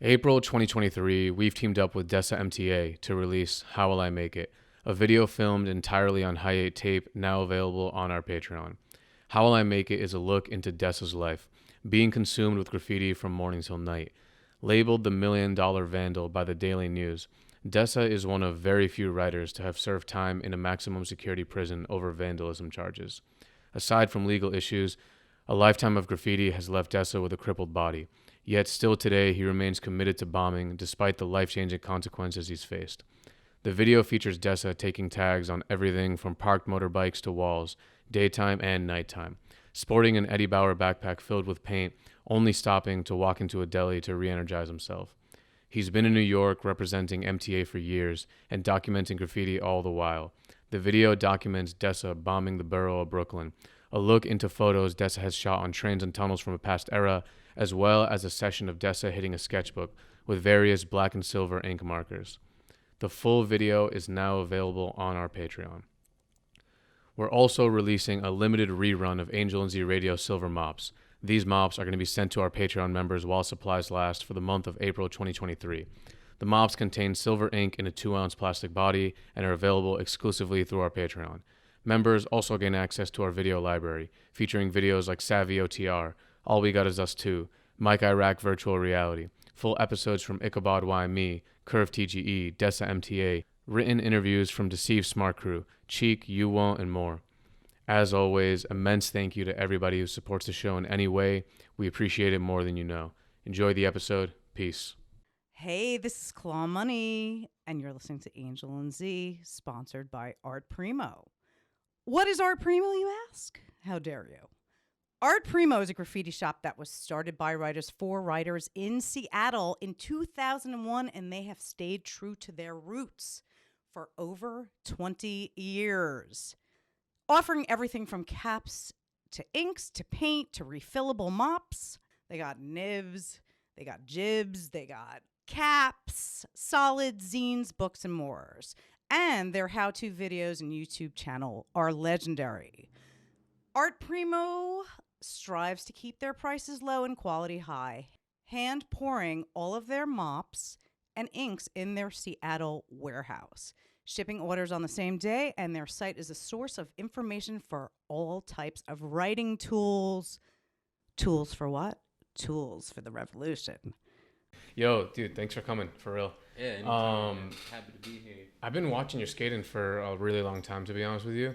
April 2023, we've teamed up with DESA MTA to release How Will I Make It, a video filmed entirely on Hi8 tape now available on our Patreon. How Will I Make It is a look into DESA's life, being consumed with graffiti from morning till night. Labeled the $1 Million Vandal by the Daily News, DESA is one of very few writers to have served time in a maximum security prison over vandalism charges. Aside from legal issues, a lifetime of graffiti has left DESA with a crippled body. Yet still today, he remains committed to bombing despite the life-changing consequences he's faced. The video features DESA taking tags on everything from parked motorbikes to walls, daytime and nighttime, sporting an Eddie Bauer backpack filled with paint, only stopping to walk into a deli to re-energize himself. He's been in New York representing MTA for years and documenting graffiti all the while. The video documents DESA bombing the borough of Brooklyn, a look into photos DESA has shot on trains and tunnels from a past era, as well as a session of DESA hitting a sketchbook with various black and silver ink markers. The full video is now available on our Patreon. We're also releasing a limited rerun of Angel and Z Radio Silver Mops. These mops are going to be sent to our Patreon members while supplies last for the month of April 2023. The mops contain silver ink in a 2-ounce plastic body and are available exclusively through our Patreon. Members also gain access to our video library, featuring videos like Savvy OTR, All We Got Is Us 2, Mike Iraq Virtual Reality, full episodes from Ichabod Why Me, Curve TGE, DESA MTA, written interviews from Deceived Smart Crew, Cheek, You Won't, and more. As always, immense thank you to everybody who supports the show in any way. We appreciate it more than you know. Enjoy the episode. Peace. Hey, this is Claw Money, and you're listening to Angel and Z, sponsored by Art Primo. What is Art Primo, you ask? How dare you? Art Primo is a graffiti shop that was started by writers for writers in Seattle in 2001, and they have stayed true to their roots for over 20 years, offering everything from caps to inks to paint to refillable mops. They got nibs, they got jibs, they got caps, solids, zines, books, and more. And their how-to videos and YouTube channel are legendary. Art Primo strives to keep their prices low and quality high, hand pouring all of their mops and inks in their Seattle warehouse, shipping orders on the same day, and their site is a source of information for all types of writing tools. Tools for what? Tools for the revolution. Yo, dude, thanks for coming, for real. Yeah, anytime, man. Happy to be here. I've been watching your skating for a really long time, to be honest with you.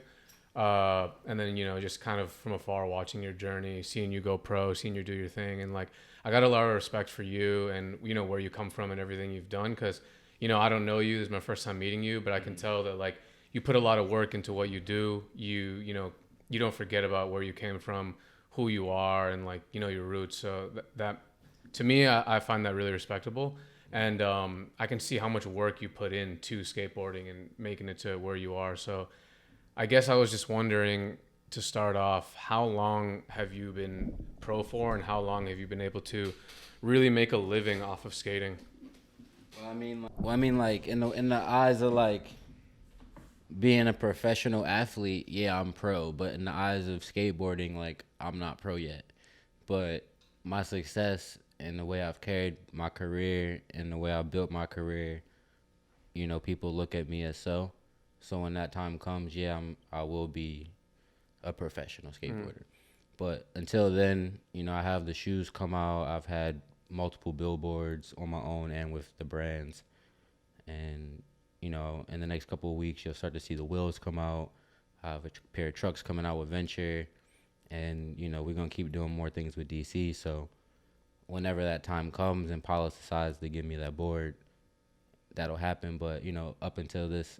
And then, just kind of from afar watching your journey, seeing you go pro, seeing you do your thing. And, I got a lot of respect for you and, where you come from and everything you've done. Because, I don't know you. This is my first time meeting you. But I can tell that, you put a lot of work into what you do. You don't forget about where you came from, who you are, and, your roots. So that to me, I find that really respectable. And I can see how much work you put into skateboarding and making it to where you are. So I guess I was just wondering, to start off, how long have you been pro for, and how long have you been able to really make a living off of skating? Well, I mean, in the eyes of being a professional athlete, yeah, I'm pro. But in the eyes of skateboarding, I'm not pro yet. But my success and the way I've carried my career and the way I built my career, people look at me as so. So when that time comes, yeah, I will be a professional skateboarder. But until then, I have the shoes come out. I've had multiple billboards on my own and with the brands. And, in the next couple of weeks, you'll start to see the wheels come out. I have a pair of trucks coming out with Venture. And, we're going to keep doing more things with DC. So whenever that time comes and Palace decides to give me that board, that'll happen. But, up until this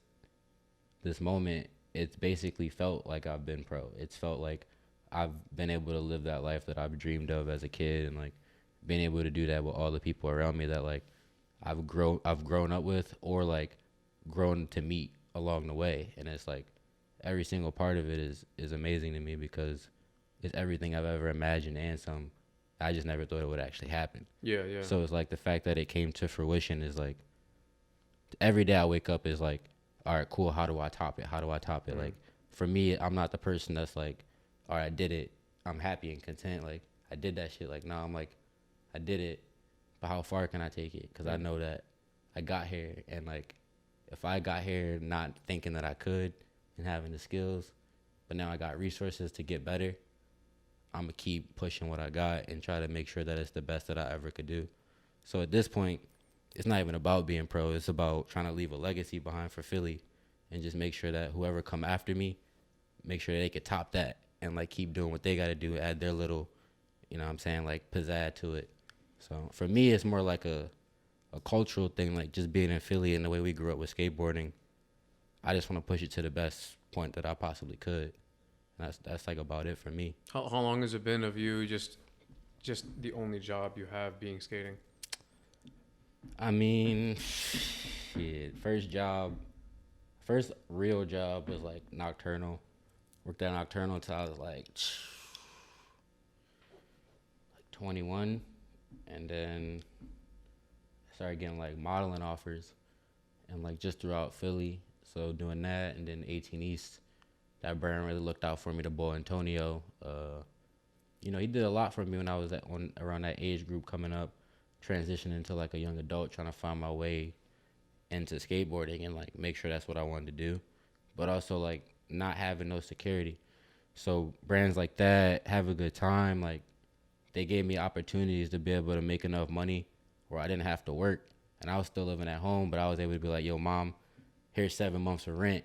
moment, it's basically felt like I've been pro. It's felt like I've been able to live that life that I've dreamed of as a kid, and being able to do that with all the people around me that I've grown up with, or grown to meet along the way. And it's every single part of it is amazing to me, because it's everything I've ever imagined and some. I just never thought it would actually happen. Yeah. So it's the fact that it came to fruition is every day I wake up is all right, cool, how do I top it? Mm-hmm. For me, I'm not the person that's all right, I did it, I'm happy and content, I did that shit. No, I'm I did it, but how far can I take it? Because I know that I got here, and like if I got here not thinking that I could and having the skills, but now I got resources to get better, I'm gonna keep pushing what I got and try to make sure that it's the best that I ever could do. So at this point, it's not even about being pro. It's about trying to leave a legacy behind for Philly and just make sure that whoever come after me, make sure they could top that and like keep doing what they got to do, add their little, you know what I'm saying, like pizzazz to it. So for me, it's more like a cultural thing, like just being in Philly and the way we grew up with skateboarding. I just want to push it to the best point that I possibly could. And that's like about it for me. How long has it been of you just the only job you have being skating? I mean, shit, first real job was like Nocturnal. Worked at Nocturnal until I was like 21, and then I started getting like modeling offers and like just throughout Philly. So doing that, and then 18 East, that brand really looked out for me. The boy Antonio, you know, he did a lot for me when I was around that age group coming up, transitioning into like a young adult, trying to find my way into skateboarding and like make sure that's what I wanted to do, but also like not having no security. So brands like that, Have a Good Time, like they gave me opportunities to be able to make enough money where I didn't have to work, and I was still living at home, but I was able to be like, yo mom, here's 7 months of rent,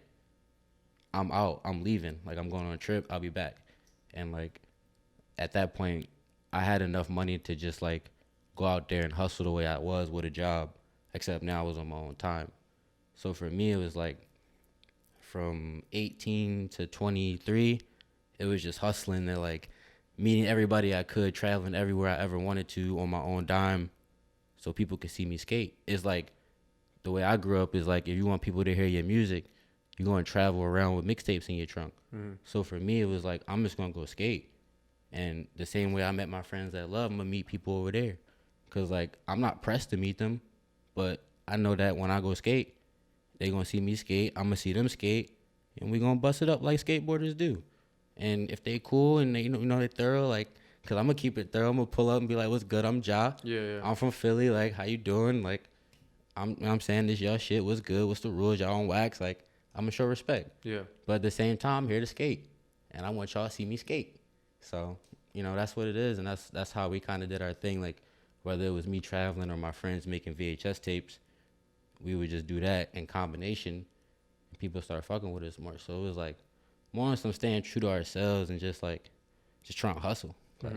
I'm out, I'm leaving, like I'm going on a trip, I'll be back. And like at that point I had enough money to just like go out there and hustle the way I was with a job, except now I was on my own time. So for me, it was like from 18 to 23, it was just hustling and like meeting everybody I could, traveling everywhere I ever wanted to on my own dime so people could see me skate. It's like the way I grew up is like, if you want people to hear your music, you're going to travel around with mixtapes in your trunk. Mm-hmm. So for me, it was like, I'm just going to go skate. And the same way I met my friends that love, I'm going to meet people over there. Because like, I'm not pressed to meet them, but I know that when I go skate, they're going to see me skate, I'm going to see them skate, and we're going to bust it up like skateboarders do. And if they cool and they, you know they thorough, like, because I'm going to keep it thorough, I'm going to pull up and be like, what's good, I'm Ja. Yeah. I'm from Philly, like, how you doing? Like, I'm saying this y'all shit, what's good, what's the rules, y'all on wax? Like, I'm going to show respect. Yeah. But at the same time, I'm here to skate, and I want y'all to see me skate. So, you know, that's what it is, and that's how we kind of did our thing. Like, whether it was me traveling or my friends making VHS tapes, we would just do that in combination, and people start fucking with us more. So it was like more on some staying true to ourselves and just trying to hustle, like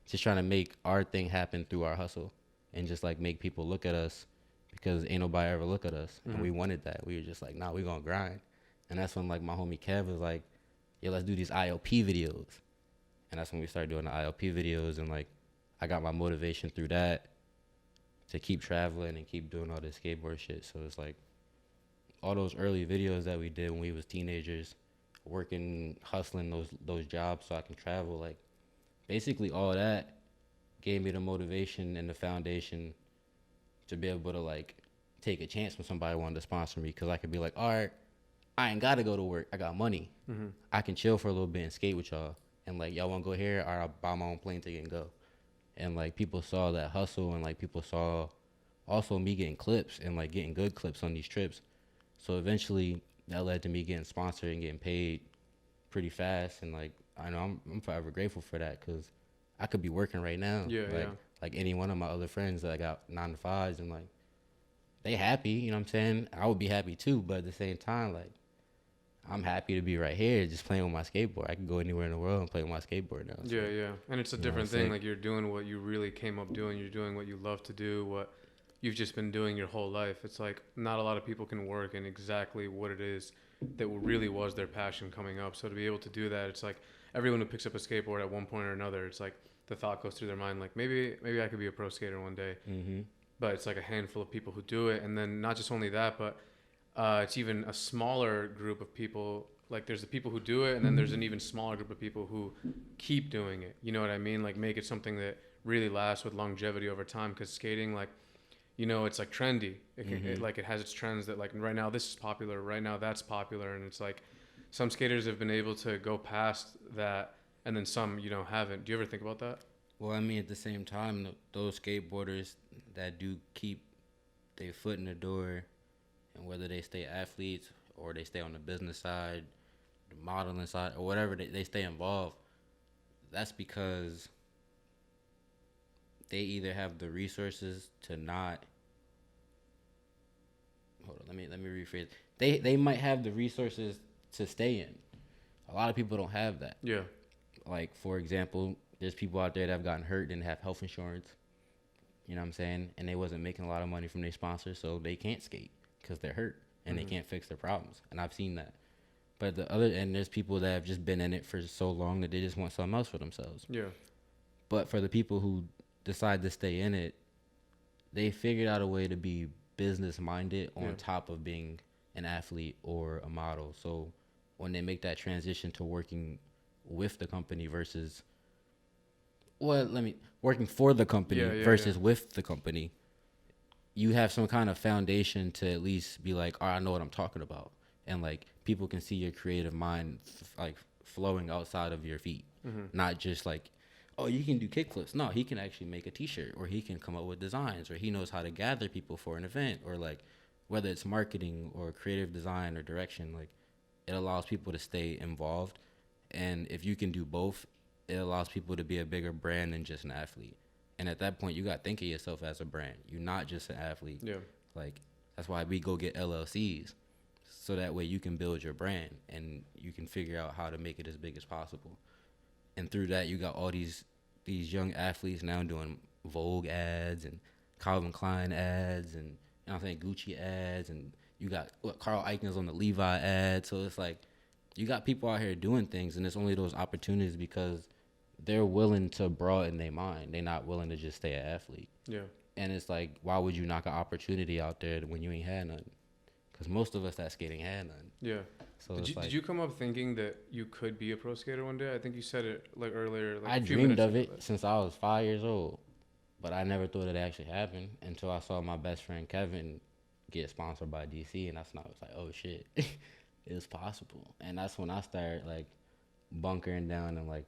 just trying to make our thing happen through our hustle, and just like make people look at us, because ain't nobody ever look at us, and we wanted that. We were just like, nah, we gonna grind. And that's when like my homie Kev was like, yo, let's do these ILP videos, and that's when we started doing the ILP videos, and like I got my motivation through that to keep traveling and keep doing all this skateboard shit. So it's like all those early videos that we did when we was teenagers, working, hustling those jobs so I can travel, like basically all that gave me the motivation and the foundation to be able to like take a chance when somebody wanted to sponsor me, because I could be like, all right, I ain't gotta go to work, I got money, I can chill for a little bit and skate with y'all, and like y'all wanna go here, all right, I'll buy my own plane ticket and go. And like people saw that hustle, and like people saw also me getting clips and like getting good clips on these trips. So eventually that led to me getting sponsored and getting paid pretty fast. And like I know I'm forever grateful for that, because I could be working right now. Like any one of my other friends that I got 9 to 5s, and like they happy, you know what I'm saying? I would be happy too, but at the same time, like I'm happy to be right here just playing with my skateboard. I can go anywhere in the world and play with my skateboard now. So, yeah. And it's a different thing. Like, you're doing what you really came up doing. You're doing what you love to do, what you've just been doing your whole life. It's like not a lot of people can work in exactly what it is that really was their passion coming up. So to be able to do that, it's like everyone who picks up a skateboard at one point or another, it's like the thought goes through their mind, like maybe I could be a pro skater one day. But it's like a handful of people who do it. And then not just only that, but it's even a smaller group of people. Like there's the people who do it, and then there's an even smaller group of people who keep doing it. You know what I mean? Like make it something that really lasts with longevity over time. Because skating, like, you know, it's like trendy. It has its trends that like right now this is popular, right now that's popular, and it's like some skaters have been able to go past that, and then some, you know, haven't. Do you ever think about that? Well, I mean, at the same time, those skateboarders, that do keep their foot in the door, and whether they stay athletes or they stay on the business side, the modeling side, or whatever they stay involved, that's because they either have the resources to not. Hold on, let me rephrase. They might have the resources to stay in. A lot of people don't have that. Yeah. Like, for example, there's people out there that have gotten hurt, didn't have health insurance. You know what I'm saying? And they wasn't making a lot of money from their sponsors, so they can't skate because they're hurt and they can't fix their problems. And I've seen that. But the other end, there's people that have just been in it for so long that they just want something else for themselves. Yeah. But for the people who decide to stay in it, they figured out a way to be business minded on top of being an athlete or a model. So when they make that transition to working with the company versus working for the company versus with the company, you have some kind of foundation to at least be like, oh, I know what I'm talking about. And like people can see your creative mind like flowing outside of your feet, not just like, oh, you can do kickflips. No, he can actually make a t-shirt, or he can come up with designs, or he knows how to gather people for an event, or like whether it's marketing or creative design or direction, like it allows people to stay involved. And if you can do both, it allows people to be a bigger brand than just an athlete. And at that point, you got to think of yourself as a brand. You're not just an athlete. Yeah. Like, that's why we go get LLCs. So that way you can build your brand and you can figure out how to make it as big as possible. And through that, you got all these young athletes now doing Vogue ads and Calvin Klein ads and, you know what I'm saying, Gucci ads. And you got Carl Icahns on the Levi ad. So it's like, you got people out here doing things, and it's only those opportunities because they're willing to broaden their mind. They're not willing to just stay an athlete. Yeah. And it's like, why would you knock an opportunity out there when you ain't had none? Because most of us that skating had none. Yeah. So did you come up thinking that you could be a pro skater one day? I think you said it like earlier. Like I dreamed of it since I was 5 years old, but I never thought it actually happened until I saw my best friend Kevin get sponsored by DC, and that's when I was like, oh shit, it's possible. And that's when I started like bunkering down and like,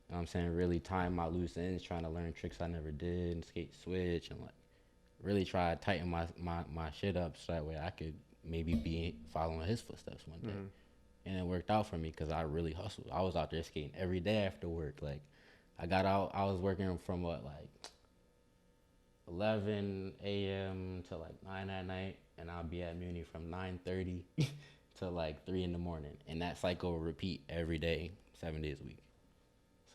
you know what I'm saying, really tying my loose ends, trying to learn tricks I never did, and skate switch, and like really try to tighten my shit up so that way I could maybe be following his footsteps one day. And it worked out for me because I really hustled. I was out there skating every day after work. Like, I got out, I was working from 11 a.m. to like 9 at night, and I'll be at Muni from 9:30 to like 3 in the morning. And that cycle will repeat every day, 7 days a week.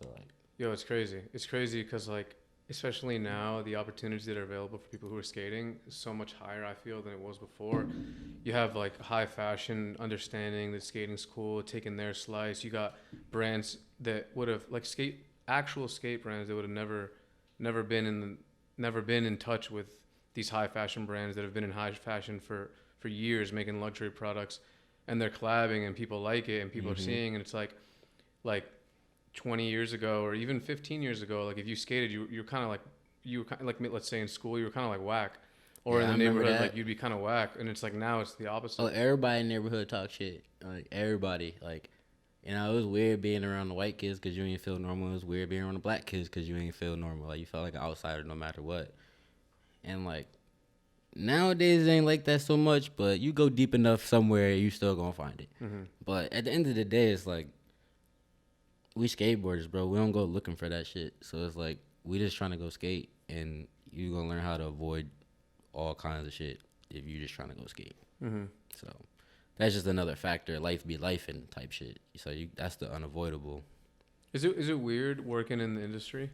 So like, yo, it's crazy. It's crazy because like, especially now, the opportunities that are available for people who are skating is so much higher, I feel, than it was before. You have like high fashion understanding that skating's cool, taking their slice. You got brands that would have like actual skate brands that would have never been in touch with these high fashion brands that have been in high fashion for years, making luxury products, and they're collabing and people like it and people are seeing, and it's like 20 years ago or even 15 years ago, like if you skated, you were kind of like let's say in school, you were kind of like whack, or in the neighborhood, like you'd be kind of whack. And it's like now it's the opposite. Oh, everybody in the neighborhood talk shit. Like everybody, like, you know, it was weird being around the white kids because you ain't feel normal. It was weird being around the black kids because you ain't feel normal. Like you felt like an outsider no matter what. And like nowadays it ain't like that so much, but you go deep enough somewhere, you still gonna find it. But at the end of the day, it's like, we skateboarders, bro. We don't go looking for that shit. So it's like, we just trying to go skate, and you gonna learn how to avoid all kinds of shit if you just trying to go skate. So that's just another factor. Life be life and type shit. So that's the unavoidable. Is it weird working in the industry?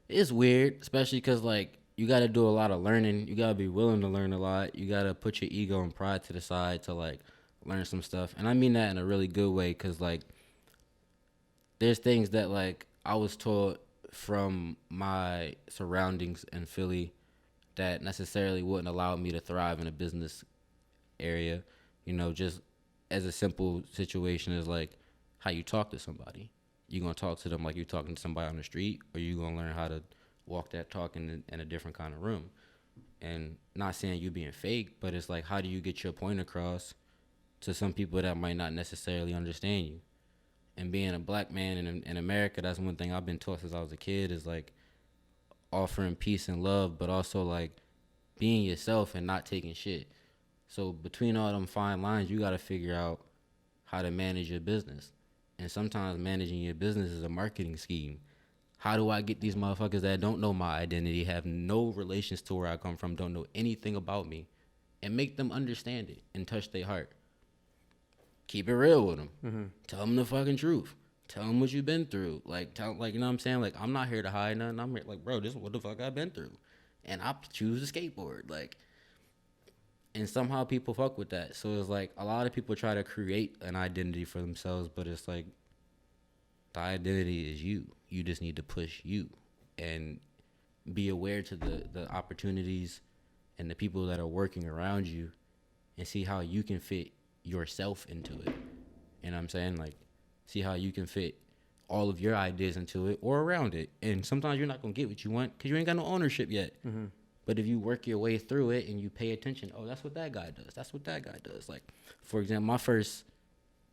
It's weird, especially because like you got to do a lot of learning. You got to be willing to learn a lot. You got to put your ego and pride to the side to like learn some stuff. And I mean that in a really good way, because like there's things that like I was taught from my surroundings in Philly that necessarily wouldn't allow me to thrive in a business area. You know, just as a simple situation is like how you talk to somebody. You gonna talk to them like you're talking to somebody on the street, or you gonna learn how to walk that talk in a different kind of room. And not saying you being fake, but it's like, how do you get your point across to some people that might not necessarily understand you? And being a black man in America, that's one thing I've been taught since I was a kid, is like offering peace and love, but also like being yourself and not taking shit. So between all them fine lines, you got to figure out how to manage your business. And sometimes managing your business is a marketing scheme. How do I get these motherfuckers that don't know my identity, have no relations to where I come from, don't know anything about me, and make them understand it and touch their heart? Keep it real with them. Mm-hmm. Tell them the fucking truth. Tell them what you've been through. Like, you know what I'm saying? Like, I'm not here to hide nothing. I'm here, like, bro, this is what the fuck I've been through. And I choose to skateboard. Like, and somehow people fuck with that. So it's like a lot of people try to create an identity for themselves, but it's like the identity is you. You just need to push you and be aware to the opportunities and the people that are working around you and see how you can fit yourself into it. You know what I'm saying? Like, see how you can fit all of your ideas into it or around it. And sometimes you're not going to get what you want because you ain't got no ownership yet. Mm-hmm. But if you work your way through it and you pay attention, oh, that's what that guy does. That's what that guy does. Like, for example, my first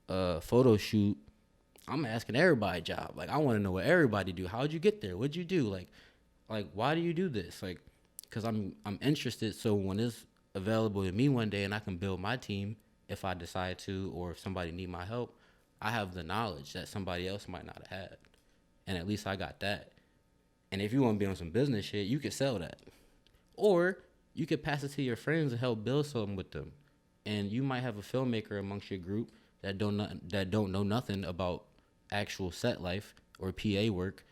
photo shoot, I'm asking everybody job. Like, I want to know what everybody do. How'd you get there? What'd you do? Like, why do you do this? Like, because I'm interested. So when it's available to me one day and I can build my team if I decide to, or if somebody need my help, I have the knowledge that somebody else might not have had. And at least I got that. And if you want to be on some business shit, you could sell that. Or you could pass it to your friends and help build something with them. And you might have a filmmaker amongst your group that don't know nothing about actual set life or PA work,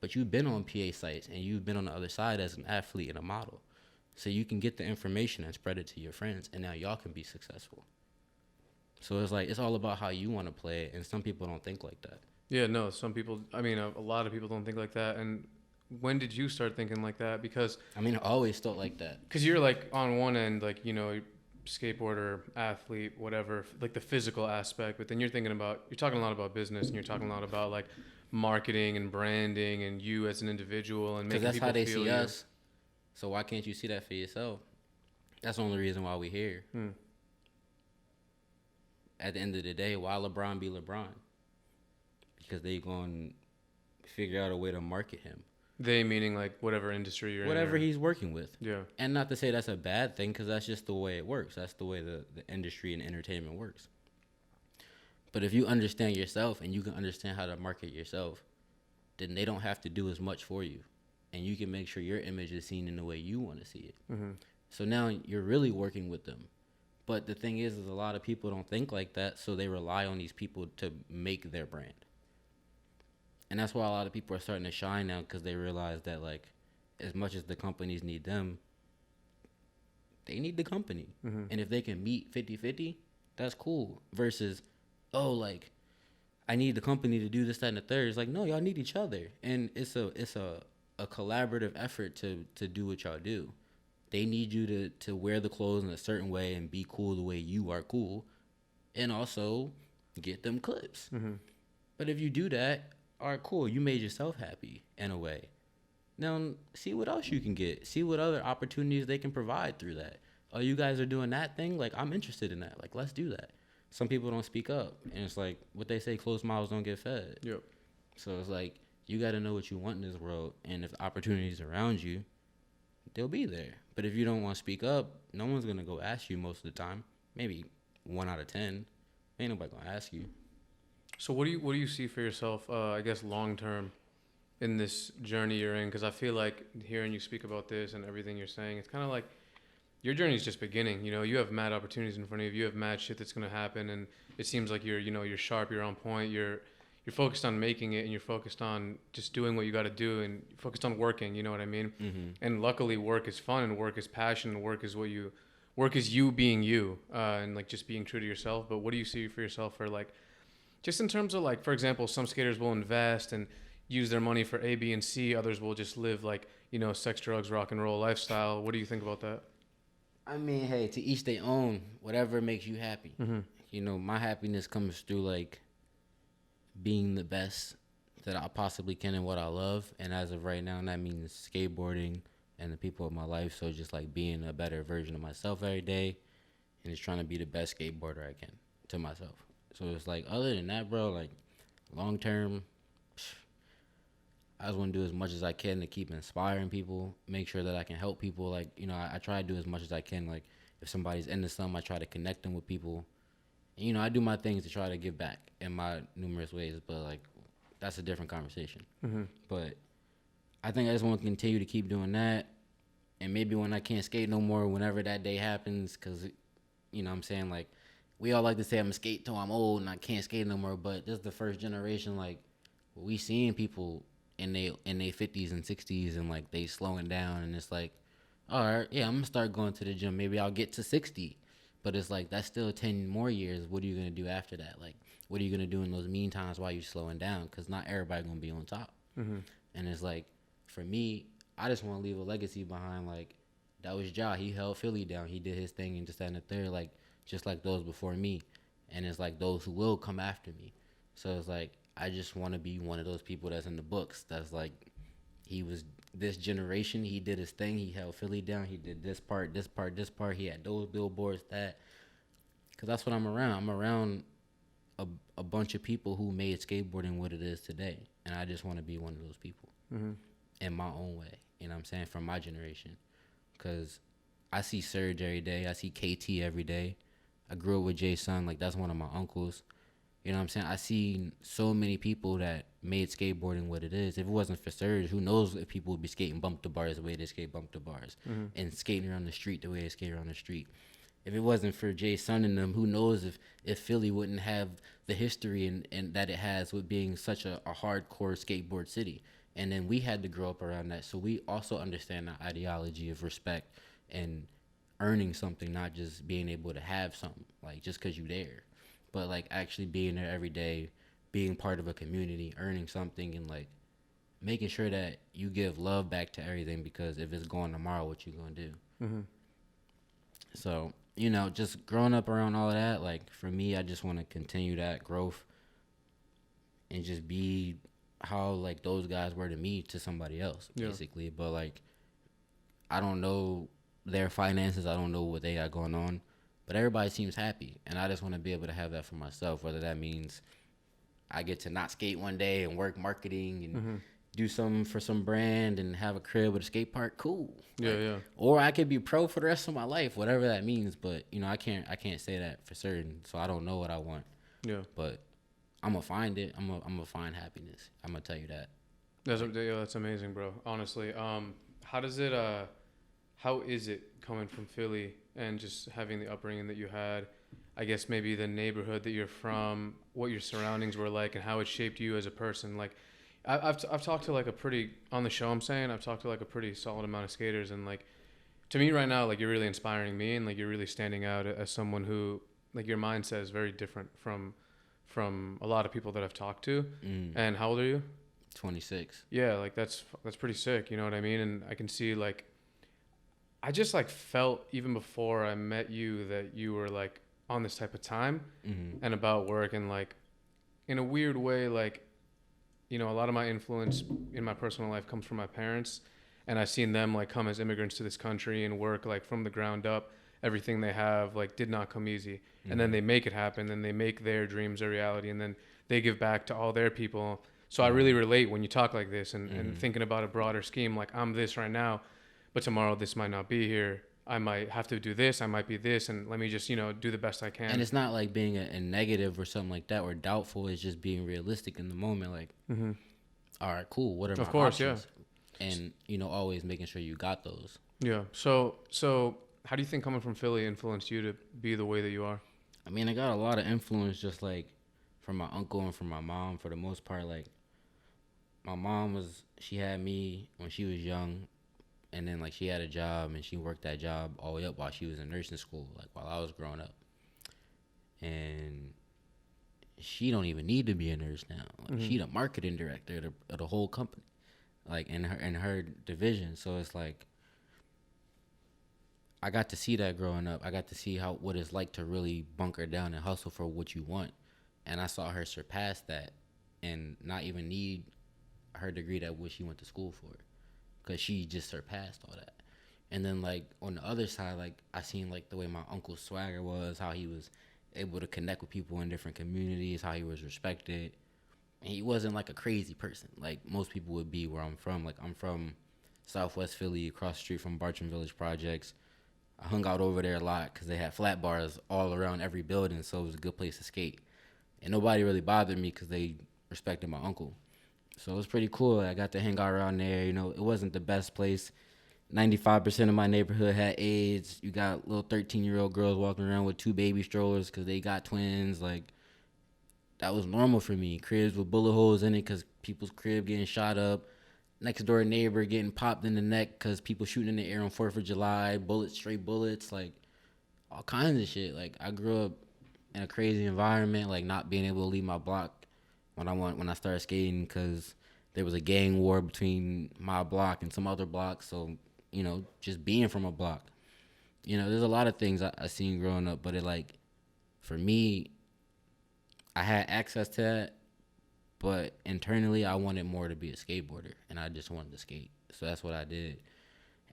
but you've been on PA sites and you've been on the other side as an athlete and a model. So you can get the information and spread it to your friends, and now y'all can be successful. So it's like, it's all about how you want to play it, and some people don't think like that. Yeah, no, some people, I mean, a lot of people don't think like that. And when did you start thinking like that? Because I mean, I always thought like that. Because you're like on one end, like, you know, skateboarder, athlete, whatever, like the physical aspect, but then you're talking a lot about business, and you're talking a lot about like marketing and branding and you as an individual and making people feel you. Because that's how they see us. So why can't you see that for yourself? That's the only reason why we're here. At the end of the day, why LeBron be LeBron? Because they going to figure out a way to market him. They meaning like whatever industry you're in. Whatever he's working with. Yeah. And not to say that's a bad thing, because that's just the way it works. That's the way the industry and entertainment works. But if you understand yourself and you can understand how to market yourself, then they don't have to do as much for you. And you can make sure your image is seen in the way you want to see it. Mm-hmm. So now you're really working with them. But the thing is a lot of people don't think like that, so they rely on these people to make their brand. And that's why a lot of people are starting to shine now, because they realize that, like, as much as the companies need them, they need the company. Mm-hmm. And if they can meet 50-50, that's cool. Versus, oh, like, I need the company to do this, that, and the third. It's like, no, y'all need each other. And it's a collaborative effort to do what y'all do. They need you to wear the clothes in a certain way and be cool the way you are cool, and also get them clips. Mm-hmm. But if you do that, all right, cool, you made yourself happy in a way. Now, see what else you can get. See what other opportunities they can provide through that. Oh, you guys are doing that thing? Like, I'm interested in that. Like, let's do that. Some people don't speak up. And it's like, what they say, closed mouths don't get fed. Yep. So it's like, you got to know what you want in this world. And if the opportunities around you, they'll be there. But if you don't want to speak up, no one's going to go ask you most of the time. Maybe 1 out of 10. Ain't nobody going to ask you. So what do you see for yourself, I guess, long term in this journey you're in? Because I feel like hearing you speak about this and everything you're saying, it's kind of like your journey is just beginning. You know, you have mad opportunities in front of you. You have mad shit that's going to happen. And it seems like you're sharp, you're on point, you're focused on making it, and you're focused on just doing what you got to do, and focused on working, you know what I mean? Mm-hmm. And luckily work is fun, and work is passion, and work is you being you, and like just being true to yourself. But what do you see for yourself for like, just in terms of like, for example, some skaters will invest and use their money for A, B, and C. Others will just live like, you know, sex, drugs, rock and roll lifestyle. What do you think about that? I mean, hey, to each their own, whatever makes you happy. Mm-hmm. You know, my happiness comes through like being the best that I possibly can in what I love. And as of right now, that means skateboarding and the people of my life. So just like being a better version of myself every day, and just trying to be the best skateboarder I can to myself. So it's like, other than that, bro, like long term, I just want to do as much as I can to keep inspiring people, make sure that I can help people. Like, you know, I try to do as much as I can. Like, if somebody's into something, I try to connect them with people. And, you know, I do my things to try to give back in my numerous ways, but, like, that's a different conversation. Mm-hmm. But I think I just want to continue to keep doing that. And maybe when I can't skate no more, whenever that day happens, because, you know what I'm saying, like, we all like to say I'm going to skate till I'm old and I can't skate no more, but this is the first generation, like, we seeing people in they 50s and 60s and, like, they slowing down, and it's like, all right, yeah, I'm going to start going to the gym. Maybe I'll get to 60. But it's like, that's still 10 more years. What are you going to do after that? Like, what are you going to do in those mean times while you're slowing down? Because not everybody going to be on top. Mm-hmm. And it's like, for me, I just want to leave a legacy behind. Like, that was Ja. He held Philly down. He did his thing and just that and the third, like, just like those before me. And it's like those who will come after me. So it's like, I just want to be one of those people that's in the books. That's like, he was this generation. He did his thing. He held Philly down. He did this part, this part, this part. He had those billboards, that. Because that's what I'm around. I'm around a bunch of people who made skateboarding what it is today. And I just want to be one of those people in my own way. You know what I'm saying? From my generation. Because I see Surge every day. I see KT every day. I grew up with Jay's son. Like, that's one of my uncles. You know what I'm saying? I see so many people that made skateboarding what it is. If it wasn't for Surge, who knows if people would be skating bump to bars the way they skate bump to bars and skating around the street the way they skate around the street. If it wasn't for Jay's son and them, who knows if Philly wouldn't have the history and that it has with being such a hardcore skateboard city. And then we had to grow up around that. So we also understand the ideology of respect and earning something, not just being able to have something, like, just because you're there. But, like, actually being there every day, being part of a community, earning something, and, like, making sure that you give love back to everything, because if it's gone tomorrow, what you gonna do? Mm-hmm. So, you know, just growing up around all of that, like, for me, I just want to continue that growth and just be how, like, those guys were to me to somebody else, basically. Yeah. But, like, I don't know their finances. I don't know what they got going on. But everybody seems happy, and I just want to be able to have that for myself, whether that means I get to not skate one day and work marketing and do something for some brand and have a crib with a skate park. Cool. Yeah, like, yeah. Or I could be pro for the rest of my life, whatever that means. But, you know, I can't say that for certain, so I don't know what I want. Yeah. But I'm going to find it. I'm gonna find happiness. I'm going to tell you that. That's amazing, bro. Honestly. How is it coming from Philly and just having the upbringing that you had? I guess maybe the neighborhood that you're from, what your surroundings were like, and how it shaped you as a person. Like, I've talked to, like, I've talked to, like, a pretty solid amount of skaters, and, like, to me right now, like, you're really inspiring me, and, like, you're really standing out as someone who, like, your mindset is very different from a lot of people that I've talked to. And how old are you? 26. Yeah, like, that's pretty sick. You know what I mean? And I can see, like, I just, like, felt even before I met you that you were, like, on this type of time and about work, and, like, in a weird way, like, you know, a lot of my influence in my personal life comes from my parents, and I've seen them, like, come as immigrants to this country and work, like, from the ground up. Everything they have, like, did not come easy. And then they make it happen, and they make their dreams a reality, and then they give back to all their people. So I really relate when you talk like this and thinking about a broader scheme, like, I'm this right now, but tomorrow this might not be here. I might have to do this. I might be this. And let me just, you know, do the best I can. And it's not like being a negative or something like that or doubtful. It's just being realistic in the moment. Like, all right, cool. What are my options? Yeah. And, you know, always making sure you got those. Yeah. So how do you think coming from Philly influenced you to be the way that you are? I mean, I got a lot of influence just, like, from my uncle and from my mom for the most part. Like, my mom she had me when she was young. And then, like, she had a job, and she worked that job all the way up while she was in nursing school, like, while I was growing up. And she don't even need to be a nurse now. Like, she the marketing director of the whole company, like, in her division. So it's like, I got to see that growing up. I got to see what it's like to really bunker down and hustle for what you want. And I saw her surpass that and not even need her degree that what she went to school for. Because she just surpassed all that. And then, like, on the other side, like, I seen, like, the way my uncle's swagger was, how he was able to connect with people in different communities, how he was respected. And he wasn't like a crazy person like most people would be where I'm from. Like I'm from Southwest Philly, across the street from Bartram Village Projects. I hung out over there a lot because they had flat bars all around every building, so it was a good place to skate. And nobody really bothered me because they respected my uncle. So it was pretty cool. I got to hang out around there. You know, it wasn't the best place. 95% of my neighborhood had AIDS. You got little 13-year-old girls walking around with 2 baby strollers because they got twins. Like, that was normal for me. Cribs with bullet holes in it because people's crib getting shot up. Next door neighbor getting popped in the neck because people shooting in the air on 4th of July. Bullets, straight bullets, like all kinds of shit. Like, I grew up in a crazy environment, like not being able to leave my block when I started skating because there was a gang war between my block and some other blocks. So, you know, just being from a block, you know, there's a lot of things I seen growing up, but it like, for me, I had access to that, but internally I wanted more to be a skateboarder and I just wanted to skate. So that's what I did.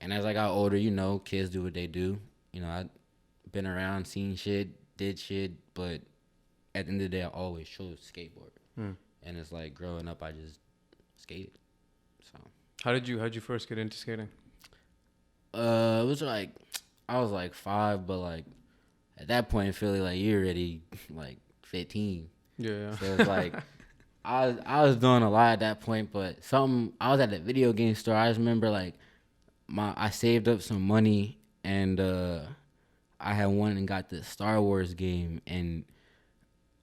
And as I got older, you know, kids do what they do. You know, I've been around, seen shit, did shit, but at the end of the day, I always chose skateboard. And it's like growing up, I just skated. So How'd you first get into skating? it was like I was like 5, but like at that point in Philly, like you're already like 15. Yeah. So it's like I was doing a lot at that point, but I was at the video game store. I just remember like I saved up some money and I had won and got this Star Wars game, and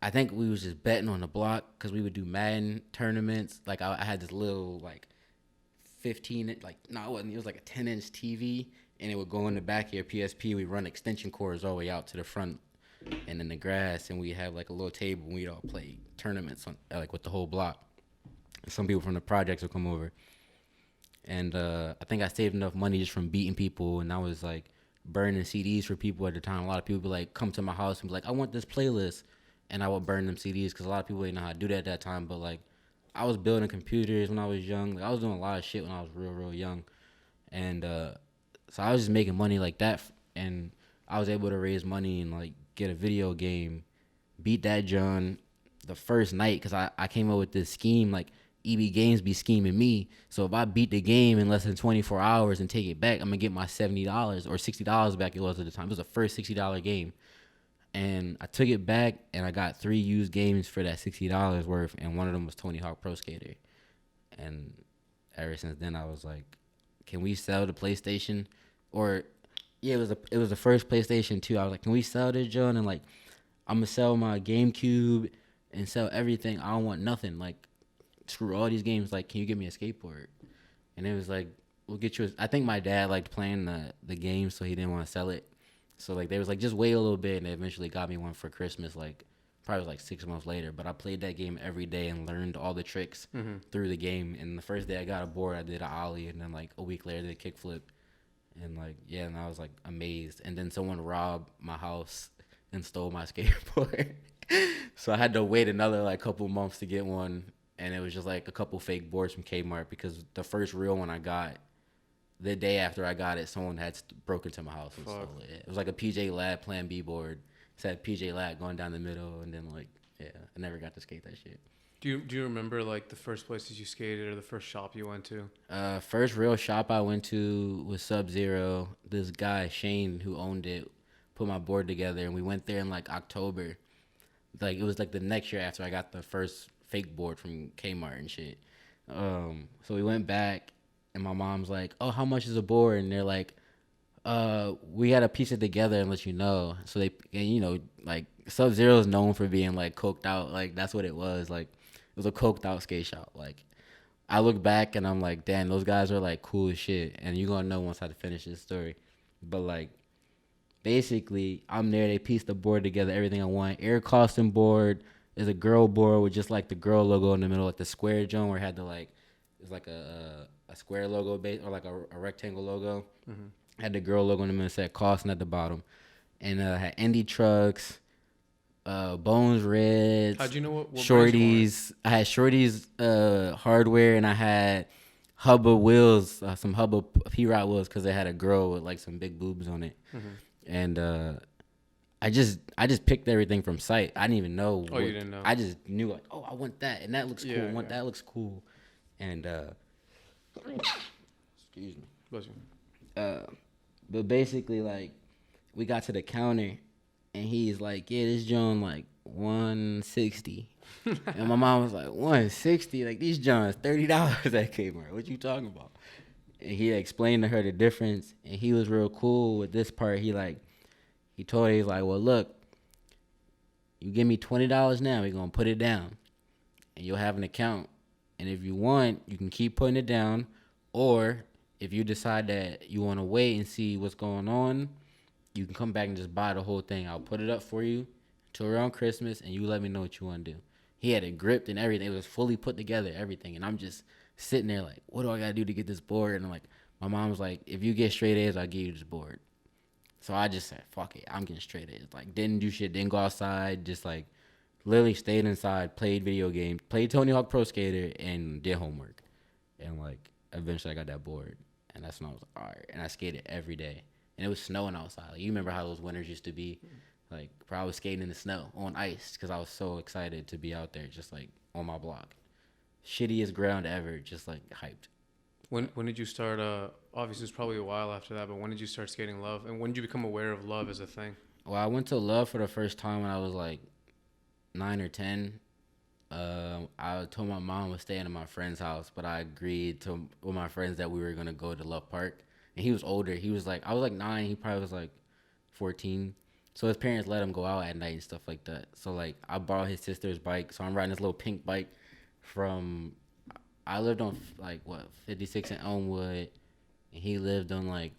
I think we was just betting on the block because we would do Madden tournaments. Like I had this little like 15, like no, it wasn't. It was like a 10-inch TV, and it would go in the back of your PSP. We run extension cords all the way out to the front and in the grass, and we have like a little table, and we'd all play tournaments on, like with the whole block. And some people from the projects would come over, and I think I saved enough money just from beating people, and I was like burning CDs for people at the time. A lot of people would like come to my house and be like, I want this playlist. And I would burn them CDs because a lot of people didn't know how to do that at that time. But, like, I was building computers when I was young. Like, I was doing a lot of shit when I was real, real young. And so I was just making money like that. And I was able to raise money and, like, get a video game, beat that John the first night because I came up with this scheme. Like, EB Games be scheming me. So if I beat the game in less than 24 hours and take it back, I'm going to get my $70 or $60 back it was at the time. It was the first $60 game. And I took it back, and I got 3 used games for that $60 worth, and one of them was Tony Hawk Pro Skater. And ever since then, I was like, can we sell the PlayStation? Or, yeah, it was the first PlayStation 2. I was like, can we sell this, John? And, like, I'm going to sell my GameCube and sell everything. I don't want nothing. Like, screw all these games. Like, can you give me a skateboard? And it was like, we'll get you I think my dad liked playing the game, so he didn't want to sell it. So, like, they was like, just wait a little bit, and they eventually got me one for Christmas, like, probably like 6 months later. But I played that game every day and learned all the tricks through the game. And the first day I got a board, I did an ollie, and then, like, a week later, I did a kickflip. And, like, yeah, and I was, like, amazed. And then someone robbed my house and stole my skateboard. So I had to wait another, like, couple months to get one. And it was just, like, a couple fake boards from Kmart because the first real one I got, the day after I got it, someone had broke into my house and stole it. It was like a PJ Lad Plan B board. It said PJ Lad going down the middle, and then like, yeah, I never got to skate that shit. Do you remember like the first places you skated or the first shop you went to? First real shop I went to was Sub-Zero. This guy Shane who owned it put my board together, and we went there in like October. Like it was like the next year after I got the first fake board from Kmart and shit. So we went back. And my mom's like, oh, how much is a board? And they're like, we got to piece it together and let you know. So they, and you know, like Sub-Zero is known for being like coked out. Like that's what it was. Like it was a coked out skate shop. Like I look back and I'm like, damn, those guys are like cool as shit. And you're going to know once I finish this story. But like basically I'm there. They pieced the board together, everything I want. Air Costin board is a girl board with just like the girl logo in the middle, like the square joint where it had the like, it's like a square logo base or like a rectangle logo. Had the girl logo in the middle, said Costin at the bottom, and had indie trucks, Bones Reds. How'd you know what Shorties? I had Shorties hardware, and I had Hubba wheels, some Hubba P-Rod wheels, because they had a girl with like some big boobs on it, and I I just picked everything from sight. I didn't even know. Oh, you didn't know. I just knew like, oh, I want that, and that looks cool. Yeah, I want yeah. that looks cool, and excuse me. Bless you. But basically, like, we got to the counter, and he's like, yeah, this joint like 160, and my mom was like, 160, like these joints $30 at Kmart. What you talking about? And he explained to her the difference, and he was real cool with this part. He told her, he's like, well, look, you give me $20 now, we're gonna put it down, and you'll have an account, and if you want, you can keep putting it down, or if you decide that you want to wait and see what's going on, you can come back and just buy the whole thing. I'll put it up for you till around Christmas, and you let me know what you want to do. He had it gripped and everything. It was fully put together, everything. And I'm just sitting there like, what do I got to do to get this board? And I'm like, my mom was like, if you get straight A's, I'll give you this board. So I just said, fuck it, I'm getting straight A's. Like, didn't do shit, didn't go outside, just like literally stayed inside, played video games, played Tony Hawk Pro Skater, and did homework. And like, eventually I got that board. And that's when I was like, all right. And I skated every day. And it was snowing outside. Like, you remember how those winters used to be? Like, I was skating in the snow on ice because I was so excited to be out there, just like on my block. Shittiest ground ever, just like hyped. When did you start? Obviously, it's probably a while after that, but when did you start skating love? And when did you become aware of love as a thing? Well, I went to love for the first time when I was like 9 or 10. I told my mom I was staying at my friend's house, but I agreed with my friends that we were gonna go to Love Park. And he was older. He was like, I was like 9. He probably was like 14. So his parents let him go out at night and stuff like that. So like, I borrowed his sister's bike. So I'm riding this little pink bike I lived on like 56 in Elmwood, and he lived on like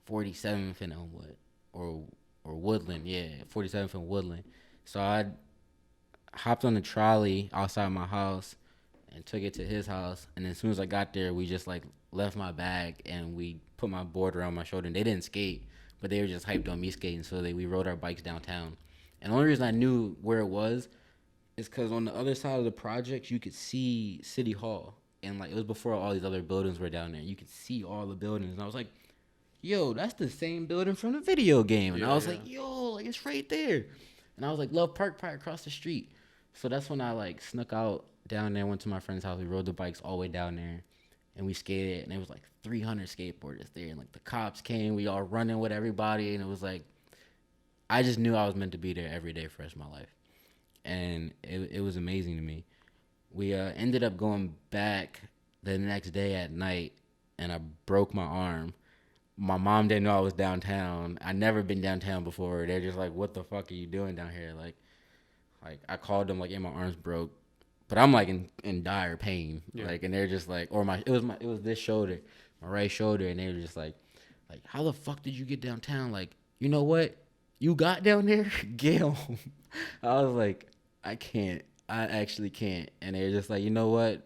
47th in Elmwood or Woodland. Yeah, 47th in Woodland. So I hopped on the trolley outside my house and took it to his house. And as soon as I got there, we just like left my bag and we put my board around my shoulder. And they didn't skate, but they were just hyped on me skating. So we rode our bikes downtown. And the only reason I knew where it was is because on the other side of the projects, you could see City Hall. And like, it was before all these other buildings were down there. You could see all the buildings. And I was like, yo, that's the same building from the video game. And I was like, yo, like, it's right there. And I was like, Love Park probably across the street. So that's when I like snuck out down there, went to my friend's house. We rode the bikes all the way down there, and we skated. And it was like 300 skateboarders there, and like the cops came. We all running with everybody, and it was like, I just knew I was meant to be there every day for the rest of my life, and it was amazing to me. We ended up going back the next day at night, and I broke my arm. My mom didn't know I was downtown. I never been downtown before. They're just like, "What the fuck are you doing down here?" Like I called them like, "Yeah, my arm's broke," but I'm like in dire pain. Yeah. Like, and they're just like, it was this shoulder, my right shoulder, and they were just like, how the fuck did you get downtown? Like, you know what? You got down there? Get home. I was like, I can't. I actually can't. And they're just like, you know what?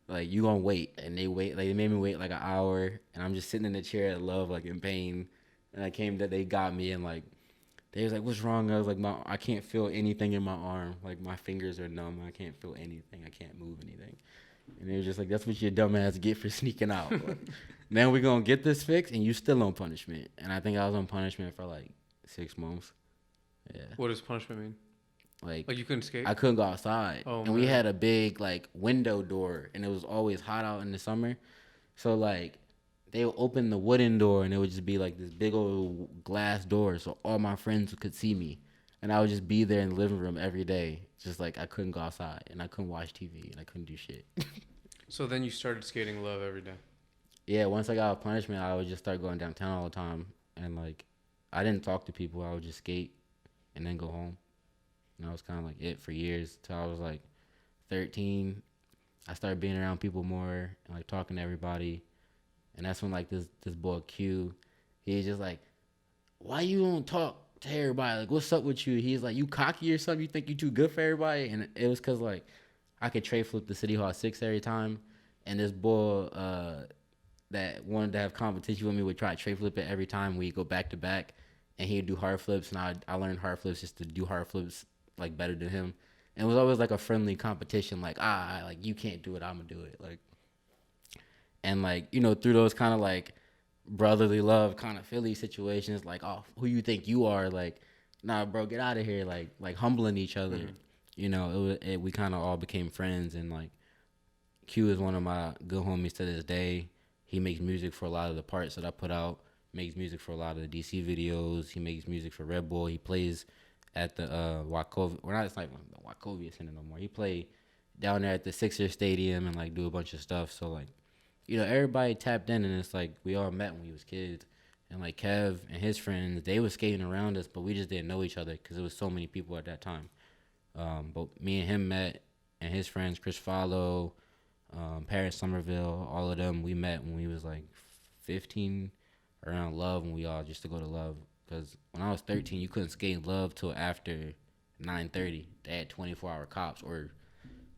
Like, you gonna wait. And they made me wait like an hour. And I'm just sitting in the chair at Love, like in pain. And they got me, and like, they was like, what's wrong? I was like, I can't feel anything in my arm. Like, my fingers are numb. I can't feel anything. I can't move anything. And they were just like, that's what your dumb ass get for sneaking out. Like, now we're gonna get this fixed, and you still on punishment. And I think I was on punishment for like 6 months. Yeah. What does punishment mean? Like you couldn't skate? I couldn't go outside. Oh, and we had a big like window door, and it was always hot out in the summer. So like, they would open the wooden door, and it would just be like this big old glass door, so all my friends could see me. And I would just be there in the living room every day. Just like, I couldn't go outside, and I couldn't watch TV, and I couldn't do shit. So then you started skating Love every day? Yeah, once I got out of punishment, I would just start going downtown all the time. And like, I didn't talk to people. I would just skate and then go home. And that was kind of like it for years till I was like 13. I started being around people more and like talking to everybody. And that's when like this boy Q, he's just like, why you don't talk to everybody? Like, what's up with you? He's like, you cocky or something? You think you too good for everybody? And it was because like, I could tray flip the City Hall 6 every time. And this boy that wanted to have competition with me would try to tray flip it every time. We'd go back to back, and he'd do hard flips. And I learned hard flips just to do hard flips like better than him. And it was always like a friendly competition. Like, like, you can't do it, I'm gonna do it. Like, and like, you know, through those kind of like brotherly love kind of Philly situations, like, oh, who you think you are? Like, nah, bro, get out of here. Like humbling each other. Mhm. You know, we kind of all became friends, and like Q is one of my good homies to this day. He makes music for a lot of the parts that I put out. Makes music for a lot of the DC videos. He makes music for Red Bull. He plays at the Wachovia. Well, not it's like the Wachovia Center no more. He play down there at the Sixers Stadium and like do a bunch of stuff. So like, you know, everybody tapped in, and it's like we all met when we was kids. And like Kev and his friends, they was skating around us, but we just didn't know each other because there was so many people at that time. But me and him met, and his friends, Chris Follow, Paris Somerville, all of them, we met when we was like 15 around Love, when we all just to go to Love. Because when I was 13, you couldn't skate Love till after 9:30. They had 24-hour cops, or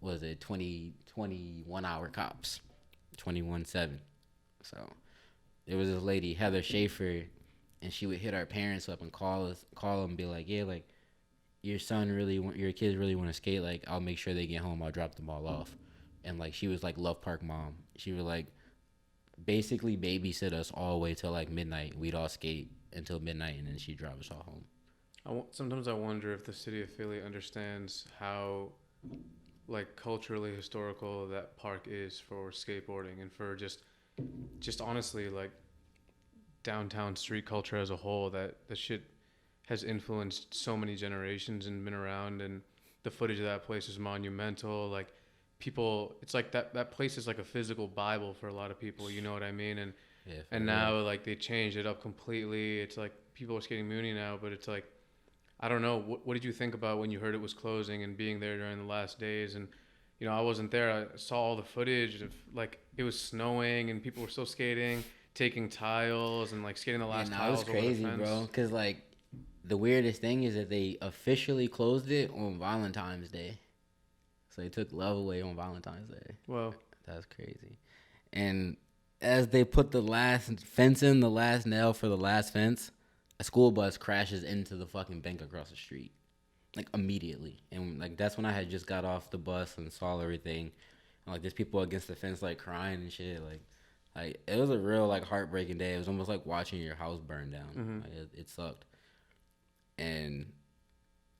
was it 21-hour cops, 21/7. So there was this lady, Heather Schaefer, and she would hit our parents up and call them, and be like, yeah, like your kids really want to skate. Like, I'll make sure they get home. I'll drop them all off. And like she was like Love Park mom. She would like basically babysit us all the way till like midnight. We'd all skate until midnight, and then she'd drive us all home. Sometimes I wonder if the city of Philly understands how, like, culturally historical that park is for skateboarding and for just honestly, like, downtown street culture as a whole. That the shit has influenced so many generations and been around, and the footage of that place is monumental. Like, people, it's like that place is like a physical Bible for a lot of people. You know what I mean? And now like they changed it up completely. It's like people are skating Mooney now, but it's like, I don't know. What did you think about when you heard it was closing and being there during the last days? And, you know, I wasn't there. I saw all the footage of, like, it was snowing and people were still skating, taking tiles and, like, skating the last tiles over the fence. It was crazy, bro. Because, like, the weirdest thing is that they officially closed it on Valentine's Day. So they took love away on Valentine's Day. Well, that's crazy. And as they put the last fence in, the last nail for the last fence, a school bus crashes into the fucking bank across the street, like immediately. And like that's when I had just got off the bus and saw everything. And like there's people against the fence like crying and shit. Like it was a real like heartbreaking day. It was almost like watching your house burn down. Mm-hmm. Like, it sucked. And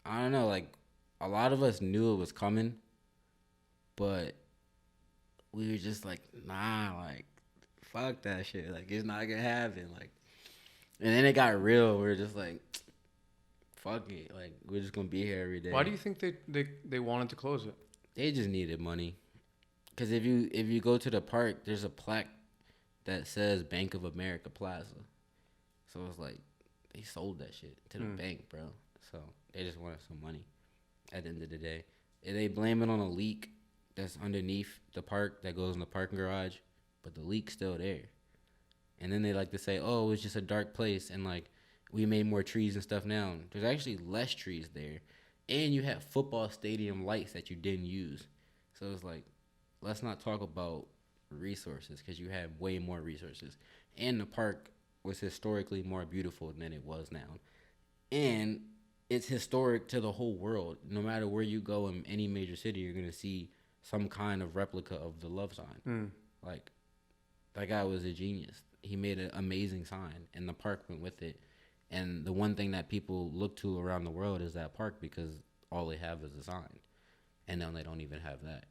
I don't know, like a lot of us knew it was coming, but we were just like, nah, like fuck that shit. Like it's not gonna happen. Like. And then it got real. We were just like, fuck it. Like, we're just going to be here every day. Why do you think they wanted to close it? They just needed money. Because if you go to the park, there's a plaque that says Bank of America Plaza. So it's like, they sold that shit to the bank, bro. So they just wanted some money at the end of the day. And they blame it on a leak that's underneath the park that goes in the parking garage. But the leak's still there. And then they like to say, oh, it was just a dark place, and, like, we made more trees and stuff now. There's actually less trees there. And you have football stadium lights that you didn't use. So it's like, let's not talk about resources, because you have way more resources. And the park was historically more beautiful than it was now. And it's historic to the whole world. No matter where you go in any major city, you're going to see some kind of replica of the love sign. Like, that guy was a genius. He made an amazing sign, and the park went with it. And the one thing that people look to around the world is that park, because all they have is a sign. And now they don't even have that.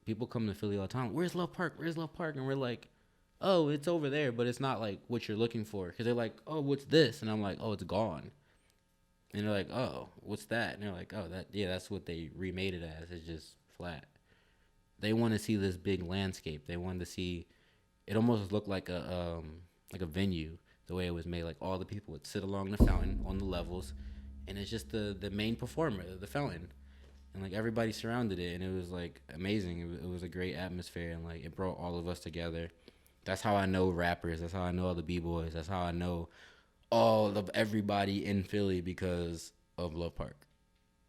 People come to Philly all the time, where's Love Park? Where's Love Park? And we're like, oh, it's over there, but it's not like what you're looking for. Because they're like, oh, what's this? And I'm like, oh, it's gone. And they're like, oh, what's that? And they're like, oh, that's what they remade it as. It's just flat. They want to see this big landscape. They wanted to see. It almost looked like a venue, the way it was made. Like all the people would sit along the fountain on the levels, and it's just the main performer, the fountain, and like everybody surrounded it, and it was like amazing. It was a great atmosphere, and like it brought all of us together. That's how I know rappers. That's how I know all the b-boys. That's how I know all of everybody in Philly, because of Love Park.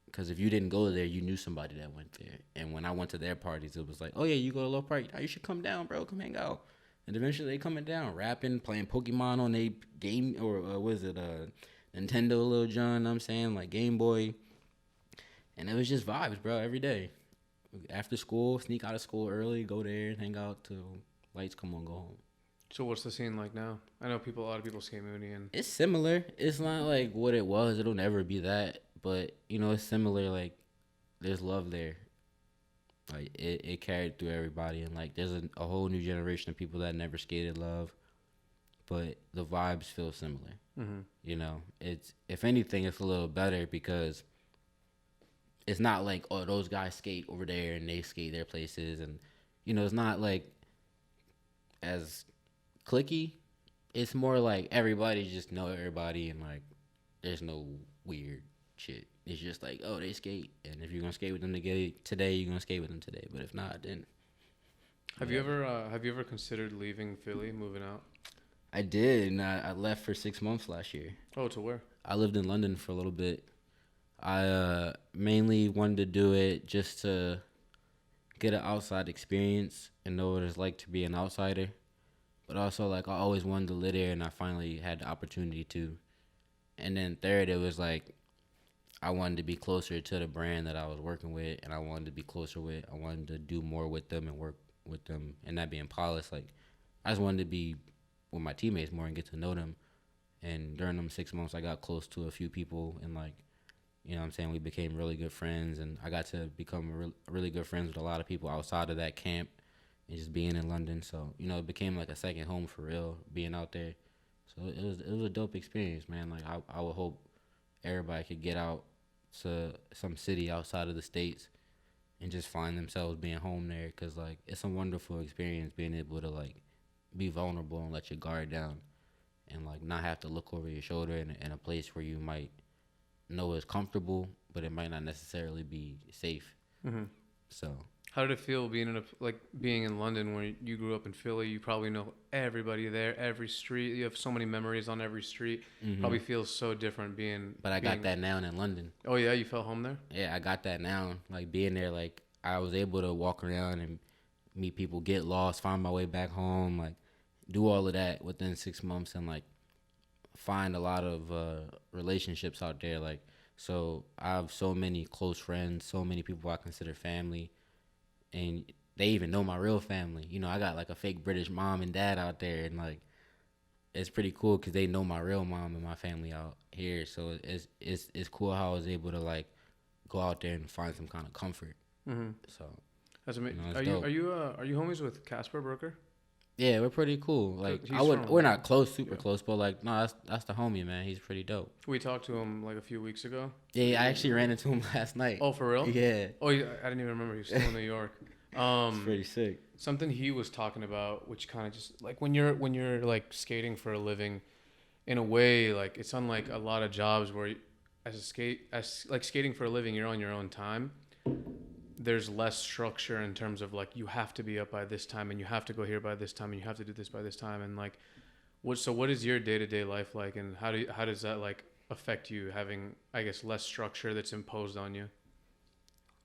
Because if you didn't go there, you knew somebody that went there. And when I went to their parties, it was like, oh yeah, you go to Love Park, you should come down, bro, come hang out. And eventually they coming down, rapping, playing Pokemon on a game, or Nintendo Lil Jon, know what I'm saying, like Game Boy. And it was just vibes, bro, every day. After school, sneak out of school early, go there and hang out till lights come on, go home. So what's the scene like now? I know a lot of people skate Mooney, and It's similar. It's not like what it was. It'll never be that. But you know, it's similar. Like there's love there. Like it carried through everybody, and like there's a whole new generation of people that never skated love, but the vibes feel similar. mm-hmm. You know, it's if anything, it's a little better because it's not like, oh, those guys skate over there and they skate their places, and you know, it's not like as clicky. It's more like everybody just know everybody, and like there's no weird shit. It's just like, oh, they skate, and if you're gonna skate with them today, you're gonna skate with them today. But if not, then Have you ever considered leaving Philly, moving out? I did, and I left for 6 months last year. Oh, to where? I lived in London for a little bit. I mainly wanted to do it just to get an outside experience and know what it's like to be an outsider. But also, like, I always wanted to live there, and I finally had the opportunity to. And then third, it was like I wanted to be closer to the brand that I was working with, and I wanted to be closer with. I wanted to do more with them and work with them, and that being Palace. Like, I just wanted to be with my teammates more and get to know them. And during them 6 months, I got close to a few people, and like, you know what I'm saying, we became really good friends, and I got to become really good friends with a lot of people outside of that camp and just being in London. So, you know, it became like a second home for real, being out there. So it was a dope experience, man. Like, I would hope everybody could get out to some city outside of the States and just find themselves being home there, because, like, it's a wonderful experience being able to, like, be vulnerable and let your guard down and, like, not have to look over your shoulder in a place where you might know is comfortable, but it might not necessarily be safe. Mm-hmm. So How did it feel being in London when you grew up in Philly? You probably know everybody there, every street. You have so many memories on every street. Probably feels so different being. But I got that now in London. Oh yeah, you felt home there? Yeah, I got that now. Like, being there, like, I was able to walk around and meet people, get lost, find my way back home, like, do all of that within 6 months, and like find a lot of relationships out there. Like, so I have so many close friends, so many people I consider family, and they even know my real family. You know, I got like a fake British mom and dad out there, and like it's pretty cool because they know my real mom and my family out here. So it's cool how I was able to like go out there and find some kind of comfort. Mm-hmm. So That's amazing. you know, Are you homies with Casper Brooker? yeah, we're pretty cool. Like, we're not close, super close, but like, no, that's the homie, man. He's pretty dope. We talked to him like a few weeks ago. Yeah, I actually ran into him last night. Oh, for real? Yeah. Oh, I didn't even remember he was still in New York. It's pretty sick. Something he was talking about, which kind of just like when you're like skating for a living, in a way, like it's unlike a lot of jobs where skating for a living, you're on your own time. There's less structure in terms of like you have to be up by this time and you have to go here by this time and you have to do this by this time, and like what is your day-to-day life like, and how does that like affect you having, I guess, less structure that's imposed on you?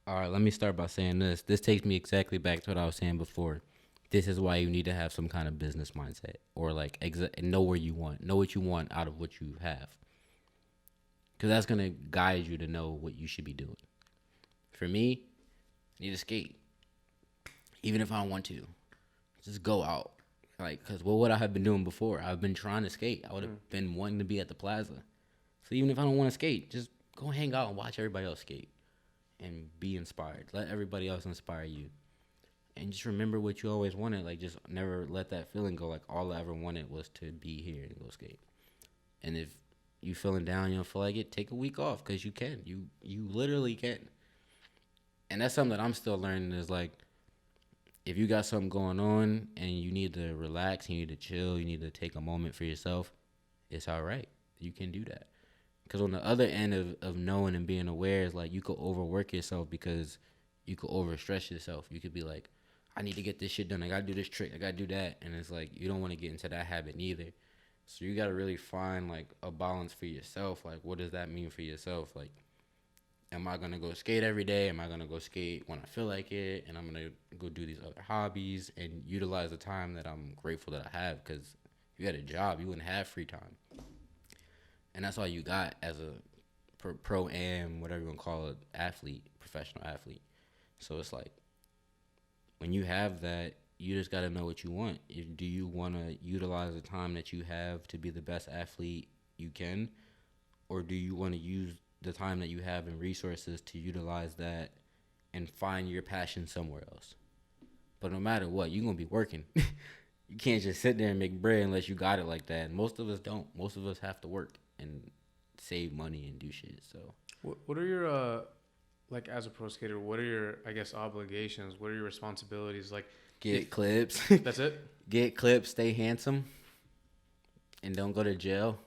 All right, let me start by saying this. This takes me exactly back to what I was saying before. This is why you need to have some kind of business mindset, or like know what you want out of what you have, because that's gonna guide you to know what you should be doing. For me, I need to skate, even if I don't want to. Just go out, like, because what would I have been doing before? I've been trying to skate. I would have been wanting to be at the plaza. So even if I don't want to skate, just go hang out and watch everybody else skate and be inspired. Let everybody else inspire you. And just remember what you always wanted. Like, just never let that feeling go. Like, all I ever wanted was to be here and go skate. And if you feeling down, you don't feel like it, take a week off, because you can. You literally can. And that's something that I'm still learning, is like, if you got something going on and you need to relax, you need to chill, you need to take a moment for yourself, it's all right. You can do that. Because on the other end of knowing and being aware is like, you could overwork yourself because you could overstress yourself. You could be like, I need to get this shit done. I got to do this trick. I got to do that. And it's like, you don't want to get into that habit neither. So you got to really find like a balance for yourself. Like, what does that mean for yourself? Like, am I going to go skate every day? Am I going to go skate when I feel like it? And I'm going to go do these other hobbies and utilize the time that I'm grateful that I have, because if you had a job, you wouldn't have free time. And that's all you got as a pro-am, whatever you want to call it, athlete, professional athlete. So it's like, when you have that, you just got to know what you want. Do you want to utilize the time that you have to be the best athlete you can, or do you want to use the time that you have and resources to utilize that and find your passion somewhere else? But no matter what, you're going to be working. You can't just sit there and make bread unless you got it like that. And most of us don't. Most of us have to work and save money and do shit. So what are your like, as a pro skater, what are your, I guess, obligations? What are your responsibilities? Like, get clips. That's it? Get clips, stay handsome, and don't go to jail.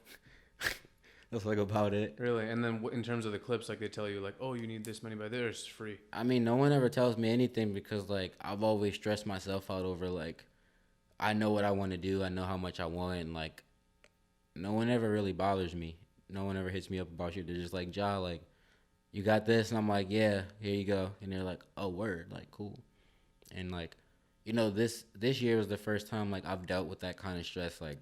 That's like about it. Really? And then in terms of the clips, like, they tell you, like, oh, you need this many by there, it's free. I mean, no one ever tells me anything because, like, I've always stressed myself out over, like, I know what I want to do. I know how much I want. And, like, no one ever really bothers me. No one ever hits me up about shit. They're just like, Ja, like, you got this? And I'm like, yeah, here you go. And they're like, oh, word. Like, cool. And, like, you know, this year was the first time, like, I've dealt with that kind of stress. Like,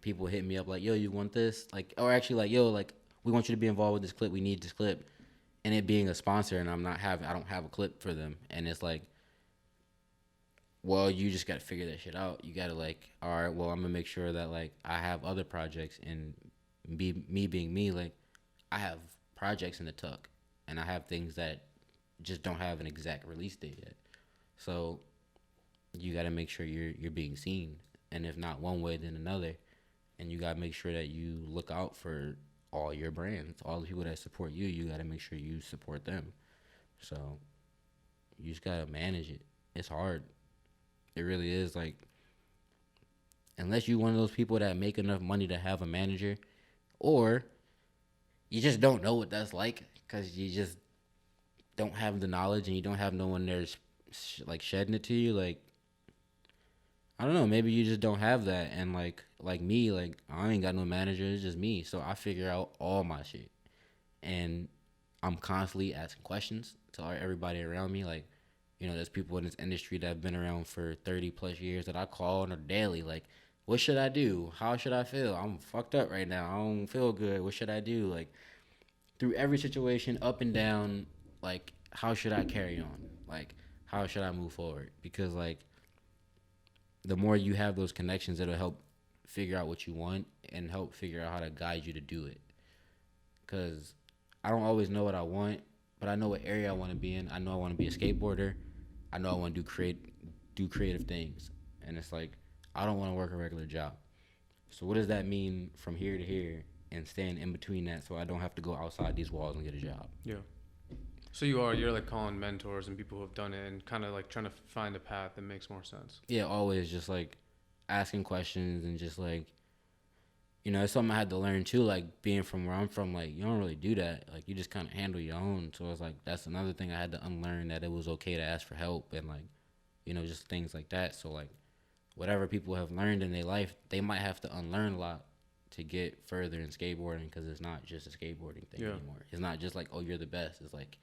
people hit me up like, yo, you want this? Like, or actually like, yo, like, we want you to be involved with this clip. We need this clip. And it being a sponsor and I don't have a clip for them. And it's like, well, you just got to figure that shit out. You got to, like, all right, well, I'm going to make sure that, like, I have other projects, and me being me, like, I have projects in the tuck and I have things that just don't have an exact release date yet. So you got to make sure you're being seen. And if not one way, then another. And you got to make sure that you look out for all your brands, all the people that support you. You got to make sure you support them. So you just got to manage it. It's hard. It really is. Like, unless you're one of those people that make enough money to have a manager, or you just don't know what that's like because you just don't have the knowledge and you don't have no one there like shedding it to you. Like, I don't know, maybe you just don't have that. And like me, like, I ain't got no manager. It's just me. So I figure out all my shit. And I'm constantly asking questions to everybody around me. Like, you know, there's people in this industry that have been around for 30 plus years that I call on a daily. Like, what should I do? How should I feel? I'm fucked up right now. I don't feel good. What should I do? Like, through every situation, up and down, like, how should I carry on? Like, how should I move forward? Because, like, the more you have those connections, it'll help figure out what you want and help figure out how to guide you to do it. Because I don't always know what I want, but I know what area I want to be in. I know I want to be a skateboarder. I know I want to do creative things. And it's like, I don't want to work a regular job. So what does that mean from here to here and staying in between that so I don't have to go outside these walls and get a job? Yeah. So you're like calling mentors and people who have done it and kind of like trying to find a path that makes more sense. Yeah, always just like asking questions and just like, you know, it's something I had to learn too, like being from where I'm from, like you don't really do that. Like you just kind of handle your own. So it's like, that's another thing I had to unlearn, that it was okay to ask for help and like, you know, just things like that. So like whatever people have learned in their life, they might have to unlearn a lot to get further in skateboarding, because it's not just a skateboarding thing anymore. It's not just like, oh, you're the best. It's like,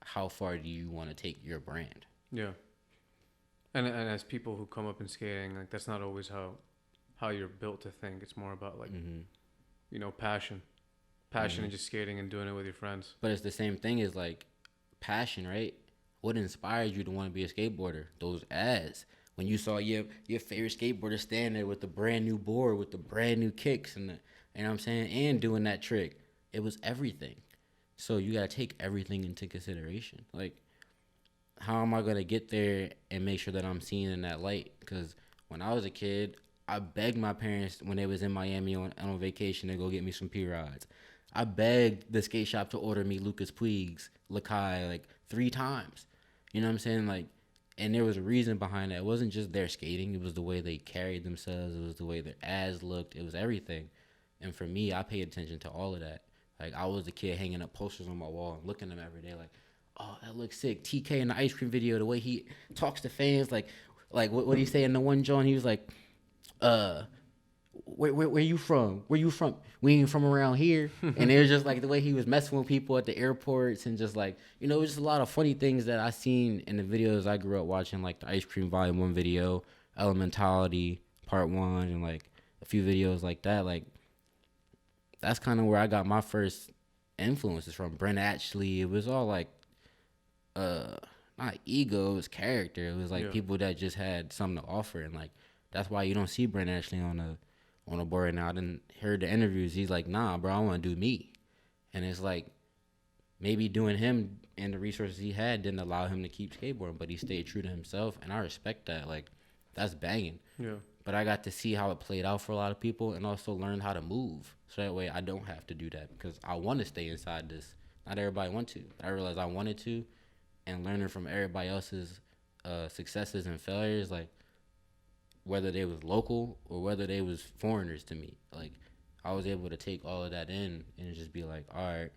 how far do you want to take your brand? Yeah. And as people who come up in skating, like that's not always how you're built to think. It's more about like, you know, passion and just skating and doing it with your friends. But it's the same thing as like passion, right? What inspired you to want to be a skateboarder? Those ads. When you saw your favorite skateboarder stand there with the brand new board, with the brand new kicks and you know what I'm saying? And doing that trick. It was everything. So you got to take everything into consideration. Like, how am I going to get there and make sure that I'm seen in that light? Because when I was a kid, I begged my parents when they was in Miami on vacation to go get me some P-Rods. I begged the skate shop to order me Lucas Puig's, Lakai, like 3 times. You know what I'm saying? Like, and there was a reason behind that. It wasn't just their skating. It was the way they carried themselves. It was the way their ads looked. It was everything. And for me, I paid attention to all of that. Like, I was the kid hanging up posters on my wall and looking at them every day like, oh, that looks sick. TK in the ice cream video, the way he talks to fans, like what did he say in the one John? He was like, where you from? Where you from? We ain't from around here. And it was just like the way he was messing with people at the airports and just like, you know, it was just a lot of funny things that I seen in the videos I grew up watching, like the Ice Cream Volume 1 video, Elementality Part 1, and like a few videos like that. Like, that's kind of where I got my first influences from. Brent Ashley. It was all like not ego, it was character. It was like Yeah. people that just had something to offer, and like that's why you don't see Brent Ashley on a board right now. I didn't heard the interviews. He's like, nah, bro, I want to do me, and it's like maybe doing him and the resources he had didn't allow him to keep skateboarding, but he stayed true to himself, and I respect that. Like that's banging. Yeah. But I got to see how it played out for a lot of people, and also learn how to move, so that way I don't have to do that because I want to stay inside this. Not everybody want to, but I realized I wanted to, and learning from everybody else's successes and failures, like whether they was local or whether they was foreigners to me, like I was able to take all of that in and just be like, all right,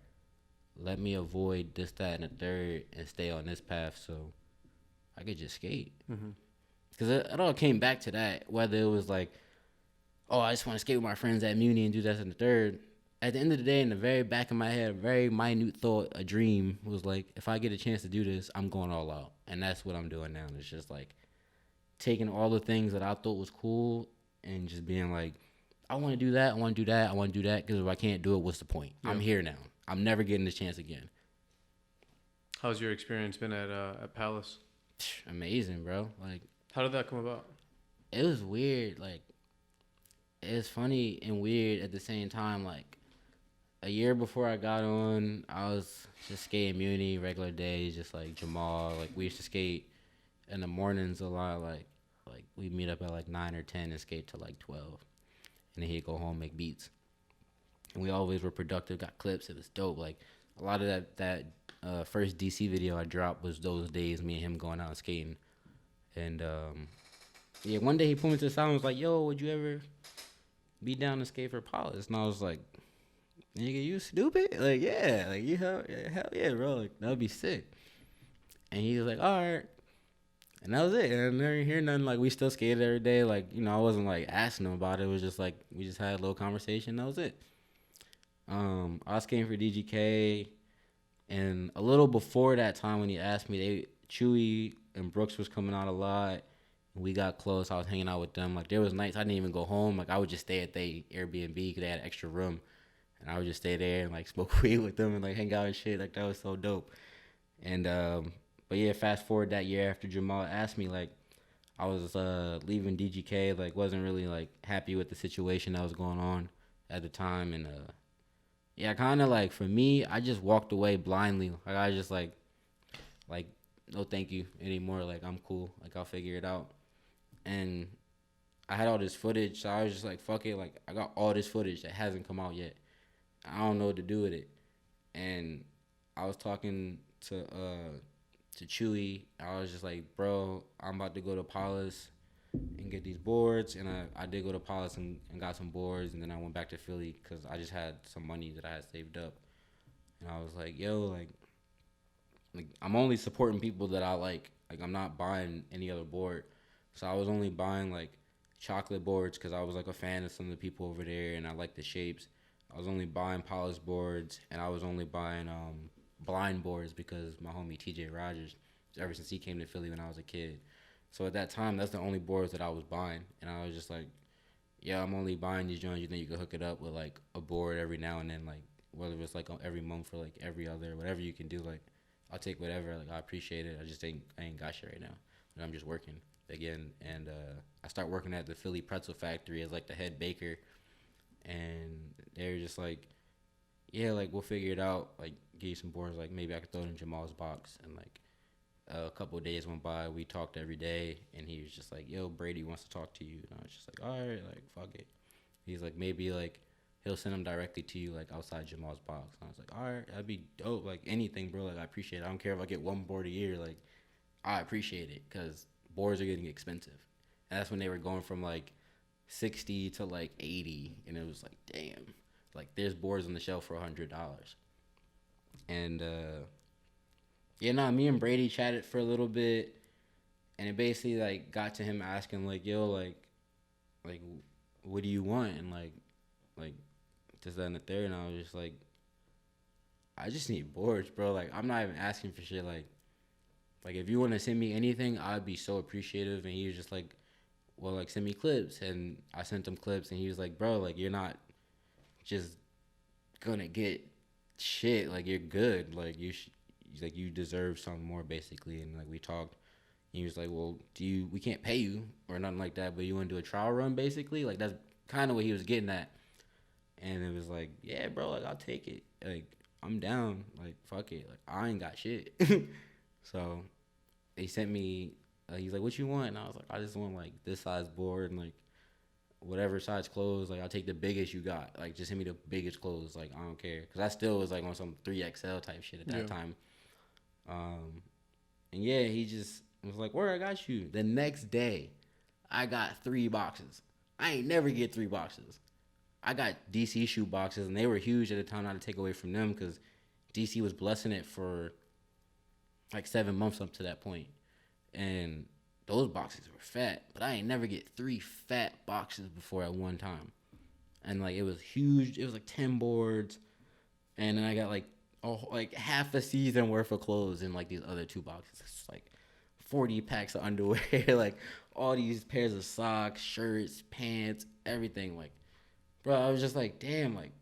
let me avoid this, that, and the third, and stay on this path so I could just skate. Because it all came back to that, whether it was like, oh, I just want to skate with my friends at Muni and do this and the third. At the end of the day, in the very back of my head, a very minute thought, a dream was like, if I get a chance to do this, I'm going all out. And that's what I'm doing now. It's just like taking all the things that I thought was cool and just being like, I want to do that, I want to do that, I want to do that, because if I can't do it, what's the point? Yeah. I'm here now. I'm never getting this chance again. How's your experience been at Palace? Amazing, bro. Like, how did that come about? It was weird. Like, it's funny and weird at the same time. Like, a year before I got on, I was just skating Muni, regular days, just like Jamal. Like, we used to skate in the mornings a lot. Like we'd meet up at like 9 or 10 and skate till like 12. And then he'd go home, make beats. And we always were productive, got clips. It was dope. Like, a lot of that first DC video I dropped was those days, me and him going out and skating. And, yeah, one day he pulled me to the side and was like, yo, would you ever be down to skate for Palace? And I was like, nigga, you stupid? Like, yeah. Like, hell yeah, bro. Like, that would be sick. And he was like, all right. And that was it. And I never hear nothing. Like, we still skated every day. Like, you know, I wasn't, like, asking him about it. It was just, like, we just had a little conversation. That was it. I was skating for DGK. And a little before that time when he asked me, Chewy and Brooks was coming out a lot. We got close. I was hanging out with them. Like, there was nights I didn't even go home. Like, I would just stay at the Airbnb because they had an extra room. And I would just stay there and, like, smoke weed with them and, like, hang out and shit. Like, that was so dope. And, but, yeah, fast forward that year after Jamal asked me, like, I was leaving DGK. Like, wasn't really, like, happy with the situation that was going on at the time. And, yeah, kind of, like, for me, I just walked away blindly. Like, I just, like, no thank you anymore. Like, I'm cool. Like, I'll figure it out. And I had all this footage, so I was just like, fuck it. Like, I got all this footage that hasn't come out yet. I don't know what to do with it. And I was talking to Chewy. I was just like, bro, I'm about to go to Palace and get these boards. And I did go to Palace and got some boards. And then I went back to Philly because I just had some money that I had saved up. And I was like, yo, like I'm only supporting people that I like. Like, I'm not buying any other board. So I was only buying, like, chocolate boards because I was, like, a fan of some of the people over there, and I like the shapes. I was only buying Palace boards, and I was only buying blind boards because my homie TJ Rogers, ever since he came to Philly when I was a kid. So at that time, that's the only boards that I was buying. And I was just like, yeah, I'm only buying these joints. You think you can hook it up with, like, a board every now and then, like, whether it's, like, every month or, like, every other, whatever you can do, like, I'll take whatever. Like, I appreciate it. I ain't got shit right now. And I'm just working again. And I start working at the Philly Pretzel Factory as, like, the head baker. And they were just like, yeah, like, we'll figure it out. Like, give you some boards. Like, maybe I could throw it in Jamal's box. And, like, a couple of days went by. We talked every day. And he was just like, yo, Brady wants to talk to you. And I was just like, all right, like, fuck it. He's like, maybe, like, he'll send them directly to you, like, outside Jamal's box. And I was like, all right, that'd be dope. Like, anything, bro. Like, I appreciate it. I don't care if I get one board a year. Like, I appreciate it because boards are getting expensive. And that's when they were going from, like, 60 to, like, 80. And it was like, damn. Like, there's boards on the shelf for $100. And, yeah, no, me and Brady chatted for a little bit. And it basically, like, got to him asking, like, yo, like, what do you want? And, like, this, that, and the third, and I was just like, I just need boards, bro. Like, I'm not even asking for shit. Like if you want to send me anything, I'd be so appreciative. And he was just like, well, like, send me clips. And I sent him clips, and he was like, bro, like, you're not just gonna get shit. Like, you're good. Like, he's like, you deserve something more, basically. And like we talked. He was like, well, we can't pay you or nothing like that, but you want to do a trial run, basically? Like, that's kind of what he was getting at. And it was like, yeah, bro, like, I'll take it. Like, I'm down. Like, fuck it. Like, I ain't got shit. So they sent me, he's like, what you want? And I was like, I just want, like, this size board and, like, whatever size clothes. Like, I'll take the biggest you got. Like, just send me the biggest clothes. Like, I don't care. Because I still was, like, on some 3XL type shit at that time. And, yeah, he just was like, where I got you. The next day, I got 3 boxes. I ain't never get 3 boxes. I got DC shoe boxes, and they were huge at the time, not to take away from them, because DC was blessing it for like 7 months up to that point. And those boxes were fat, but I ain't never get 3 fat boxes before at one time. And like, it was huge. It was like 10 boards. And then I got like half a season worth of clothes in like these other 2 boxes. It's like 40 packs of underwear, like all these pairs of socks, shirts, pants, everything. Like, bro, I was just like, damn, like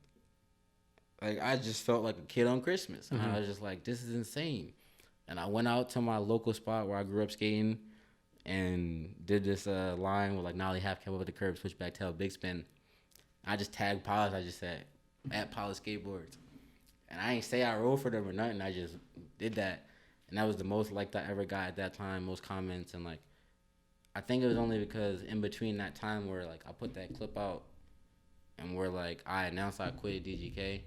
I just felt like a kid on Christmas. And I was just like, this is insane. And I went out to my local spot where I grew up skating and did this line with like nollie, half cab over the curb, switchback tail, big spin. I just tagged Palace. I just said, at Palace Skateboards. And I ain't say I rode for them or nothing. I just did that. And that was the most liked I ever got at that time, most comments. And like, I think it was only because in between that time where like I put that clip out and where like I announced I quit DGK,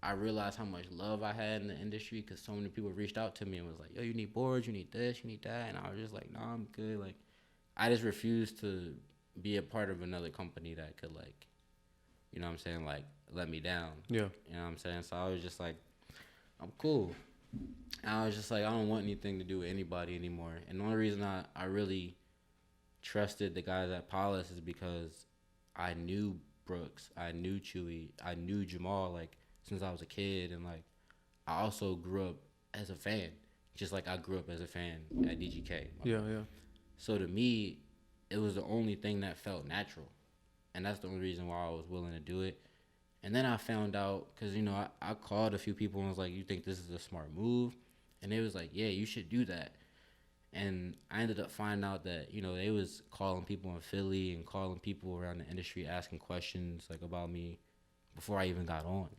I realized how much love I had in the industry, because so many people reached out to me and was like, yo, you need boards, you need this, you need that. And I was just like, nah, I'm good. Like, I just refused to be a part of another company that could like, you know what I'm saying, like let me down. Yeah. You know what I'm saying? So I was just like, I'm cool. And I was just like, I don't want anything to do with anybody anymore. And the only reason I really trusted the guys at Palace is because I knew Brooks, I knew Chewy, I knew Jamal, like, since I was a kid. And like, I also grew up as a fan, just like I grew up as a fan at DGK. Yeah. So to me, it was the only thing that felt natural. And that's the only reason why I was willing to do it. And then I found out, because, you know, I called a few people and was like, you think this is a smart move? And they was like, yeah, you should do that. And I ended up finding out that, you know, they was calling people in Philly and calling people around the industry asking questions like about me before I even got on.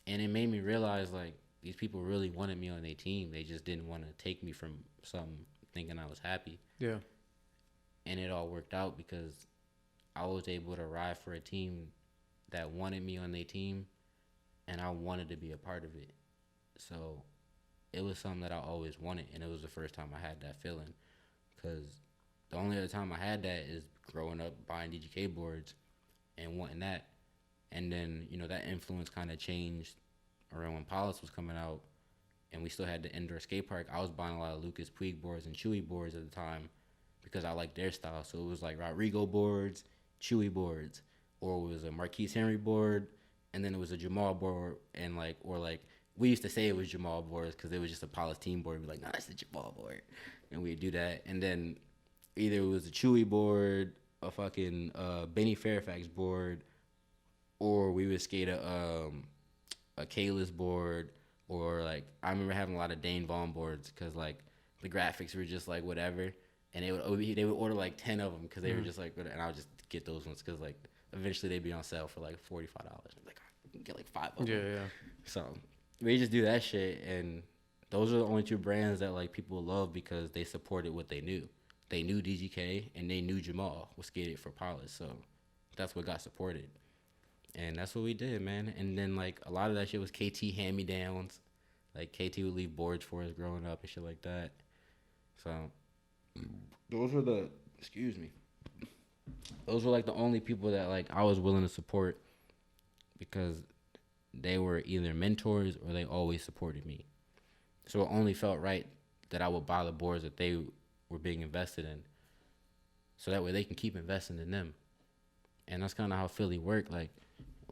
And it made me realize, like, these people really wanted me on their team. They just didn't want to take me from something thinking I was happy. Yeah. And it all worked out because I was able to ride for a team that wanted me on their team, and I wanted to be a part of it. So it was something that I always wanted, and it was the first time I had that feeling, because the only other time I had that is growing up buying DGK boards and wanting that. And then, you know, that influence kind of changed around when Palace was coming out, and we still had the indoor skate park. I was buying a lot of Lucas Puig boards and Chewy boards at the time because I liked their style. So it was like Rodrigo boards, Chewy boards, or it was a Marquise Henry board, and then it was a Jamal board, and like, or like, we used to say it was Jamal boards because it was just a Palace team board. We'd be like, nah, that's the Jamal board. And we'd do that. And then either it was a Chewy board, a fucking Benny Fairfax board, or we would skate a Kalis board, or like, I remember having a lot of Dane Vaughn boards because like the graphics were just like whatever. And they would order like 10 of them because they were just like, and I would just get those ones because like eventually they'd be on sale for like $45. Like, I can get like 5 of them. Yeah. So we just do that shit, and those are the only 2 brands that like people love because they supported what they knew. They knew DGK and they knew Jamal was skated for Palace, so that's what got supported, and that's what we did, man. And then like a lot of that shit was KT hand-me-downs. Like KT would leave boards for us growing up and shit like that. So those were those were like the only people that like I was willing to support because they were either mentors or they always supported me. So it only felt right that I would buy the boards that they were being invested in, so that way they can keep investing in them. And that's kind of how Philly worked. Like,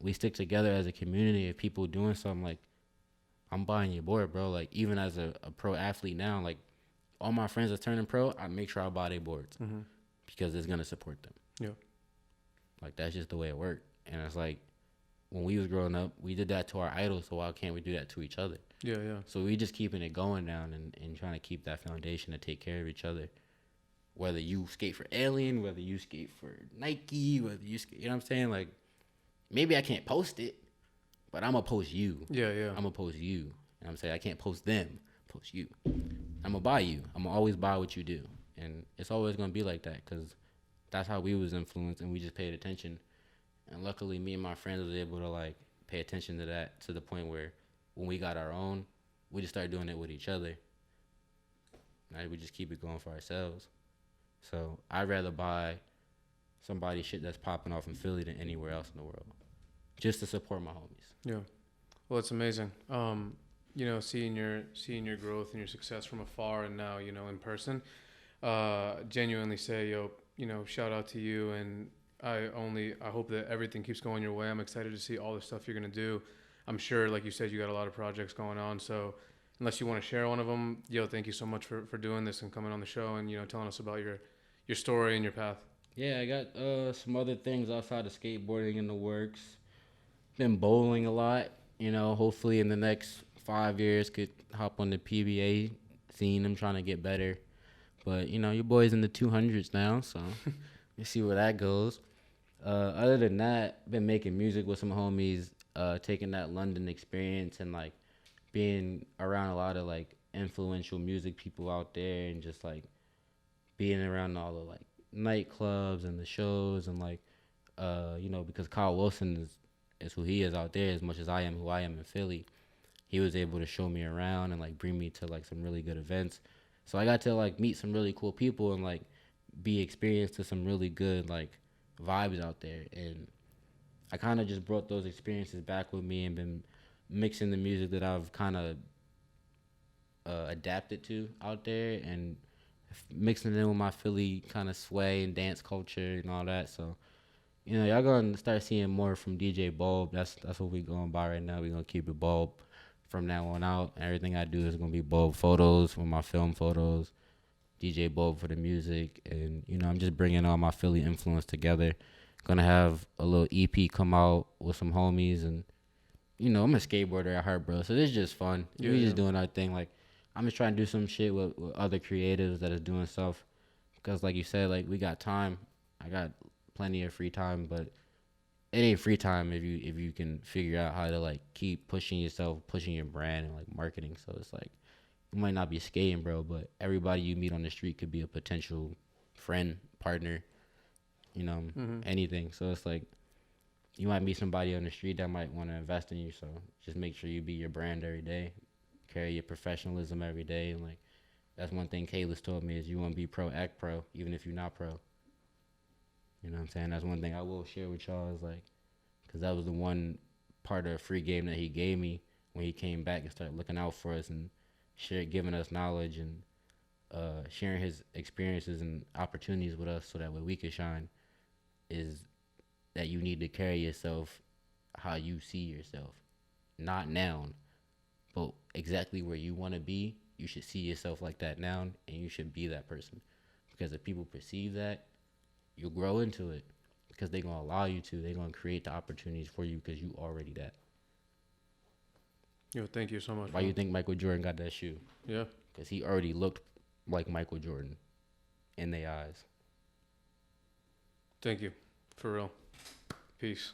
we stick together as a community of people doing something. Like, I'm buying your board, bro. Like, even as a pro athlete now, like, all my friends that's turning pro, I make sure I buy their boards because it's going to support them. Yeah. Like, that's just the way it worked. And it's like, when we was growing up, we did that to our idols. So why can't we do that to each other? Yeah, yeah. So we just keeping it going down and trying to keep that foundation to take care of each other. Whether you skate for Alien, whether you skate for Nike, whether you skate, you know what I'm saying? Like, maybe I can't post it, but I'm going to post you. Yeah, yeah. I'm going to post you. You know what I'm saying? I can't post them, post you. I'm going to buy you. I'm going to always buy what you do. And it's always going to be like that because that's how we was influenced and we just paid attention. And luckily, me and my friends was able to, like, pay attention to that to the point where when we got our own, we just started doing it with each other. Now we just keep it going for ourselves. So I'd rather buy somebody's shit that's popping off in Philly than anywhere else in the world, just to support my homies. Yeah, well, it's amazing. You know, seeing your growth and your success from afar, and now, you know, in person. Genuinely say, yo, you know, shout out to you, and I hope that everything keeps going your way. I'm excited to see all the stuff you're gonna do. I'm sure, like you said, you got a lot of projects going on. So unless you want to share one of them, yo, thank you so much for doing this and coming on the show and, you know, telling us about your story and your path. Yeah, I got some other things outside of skateboarding in the works. Been bowling a lot, you know, hopefully in the next 5 years could hop on the PBA scene. I'm trying to get better. But, you know, your boy's in the 200s now, so you see where that goes. Other than that, been making music with some homies, taking that London experience and, like, being around a lot of, like, influential music people out there and just, like, being around all the, like, nightclubs and the shows and, like, you know, because Kyle Wilson is who he is out there as much as I am who I am in Philly. He was able to show me around and, like, bring me to, like, some really good events. So I got to, like, meet some really cool people and, like, be experienced to some really good, like, vibes out there. And I kind of just brought those experiences back with me and been mixing the music that I've kind of adapted to out there and mixing it in with my Philly kind of sway and dance culture and all that. So, you know, y'all gonna start seeing more from DJ Bulb. That's what we going by right now. We gonna keep it Bulb from now on out. Everything I do is gonna be Bulb photos with my film photos, DJ Bulb for the music, and, you know, I'm just bringing all my Philly influence together. Gonna have a little EP come out with some homies, and, you know, I'm a skateboarder at heart, bro. So this is just fun. Yeah, We just doing our thing. Like, I'm just trying to do some shit with other creatives that is doing stuff. Because, like you said, like, we got time. I got plenty of free time, but it ain't free time if you can figure out how to, like, keep pushing yourself, pushing your brand and, like, marketing. So it's like, you might not be skating, bro, but everybody you meet on the street could be a potential friend, partner, you know, anything. So it's like, you might meet somebody on the street that might want to invest in you. So just make sure you be your brand every day. Carry your professionalism every day. And, like, that's one thing Kayla's told me is you want to be pro, act pro, even if you're not pro. You know what I'm saying? That's one thing I will share with y'all is, like, because that was the one part of the free game that he gave me when he came back and started looking out for us and giving us knowledge and sharing his experiences and opportunities with us so that way we could shine, is that you need to carry yourself how you see yourself. Not now, but exactly where you want to be. You should see yourself like that now, and you should be that person. Because if people perceive that, you'll grow into it. Because they're going to allow you to. They're going to create the opportunities for you because you already that. Yo, thank you so much. Why you think Michael Jordan got that shoe? Yeah. Because he already looked like Michael Jordan in their eyes. Thank you. For real. Peace.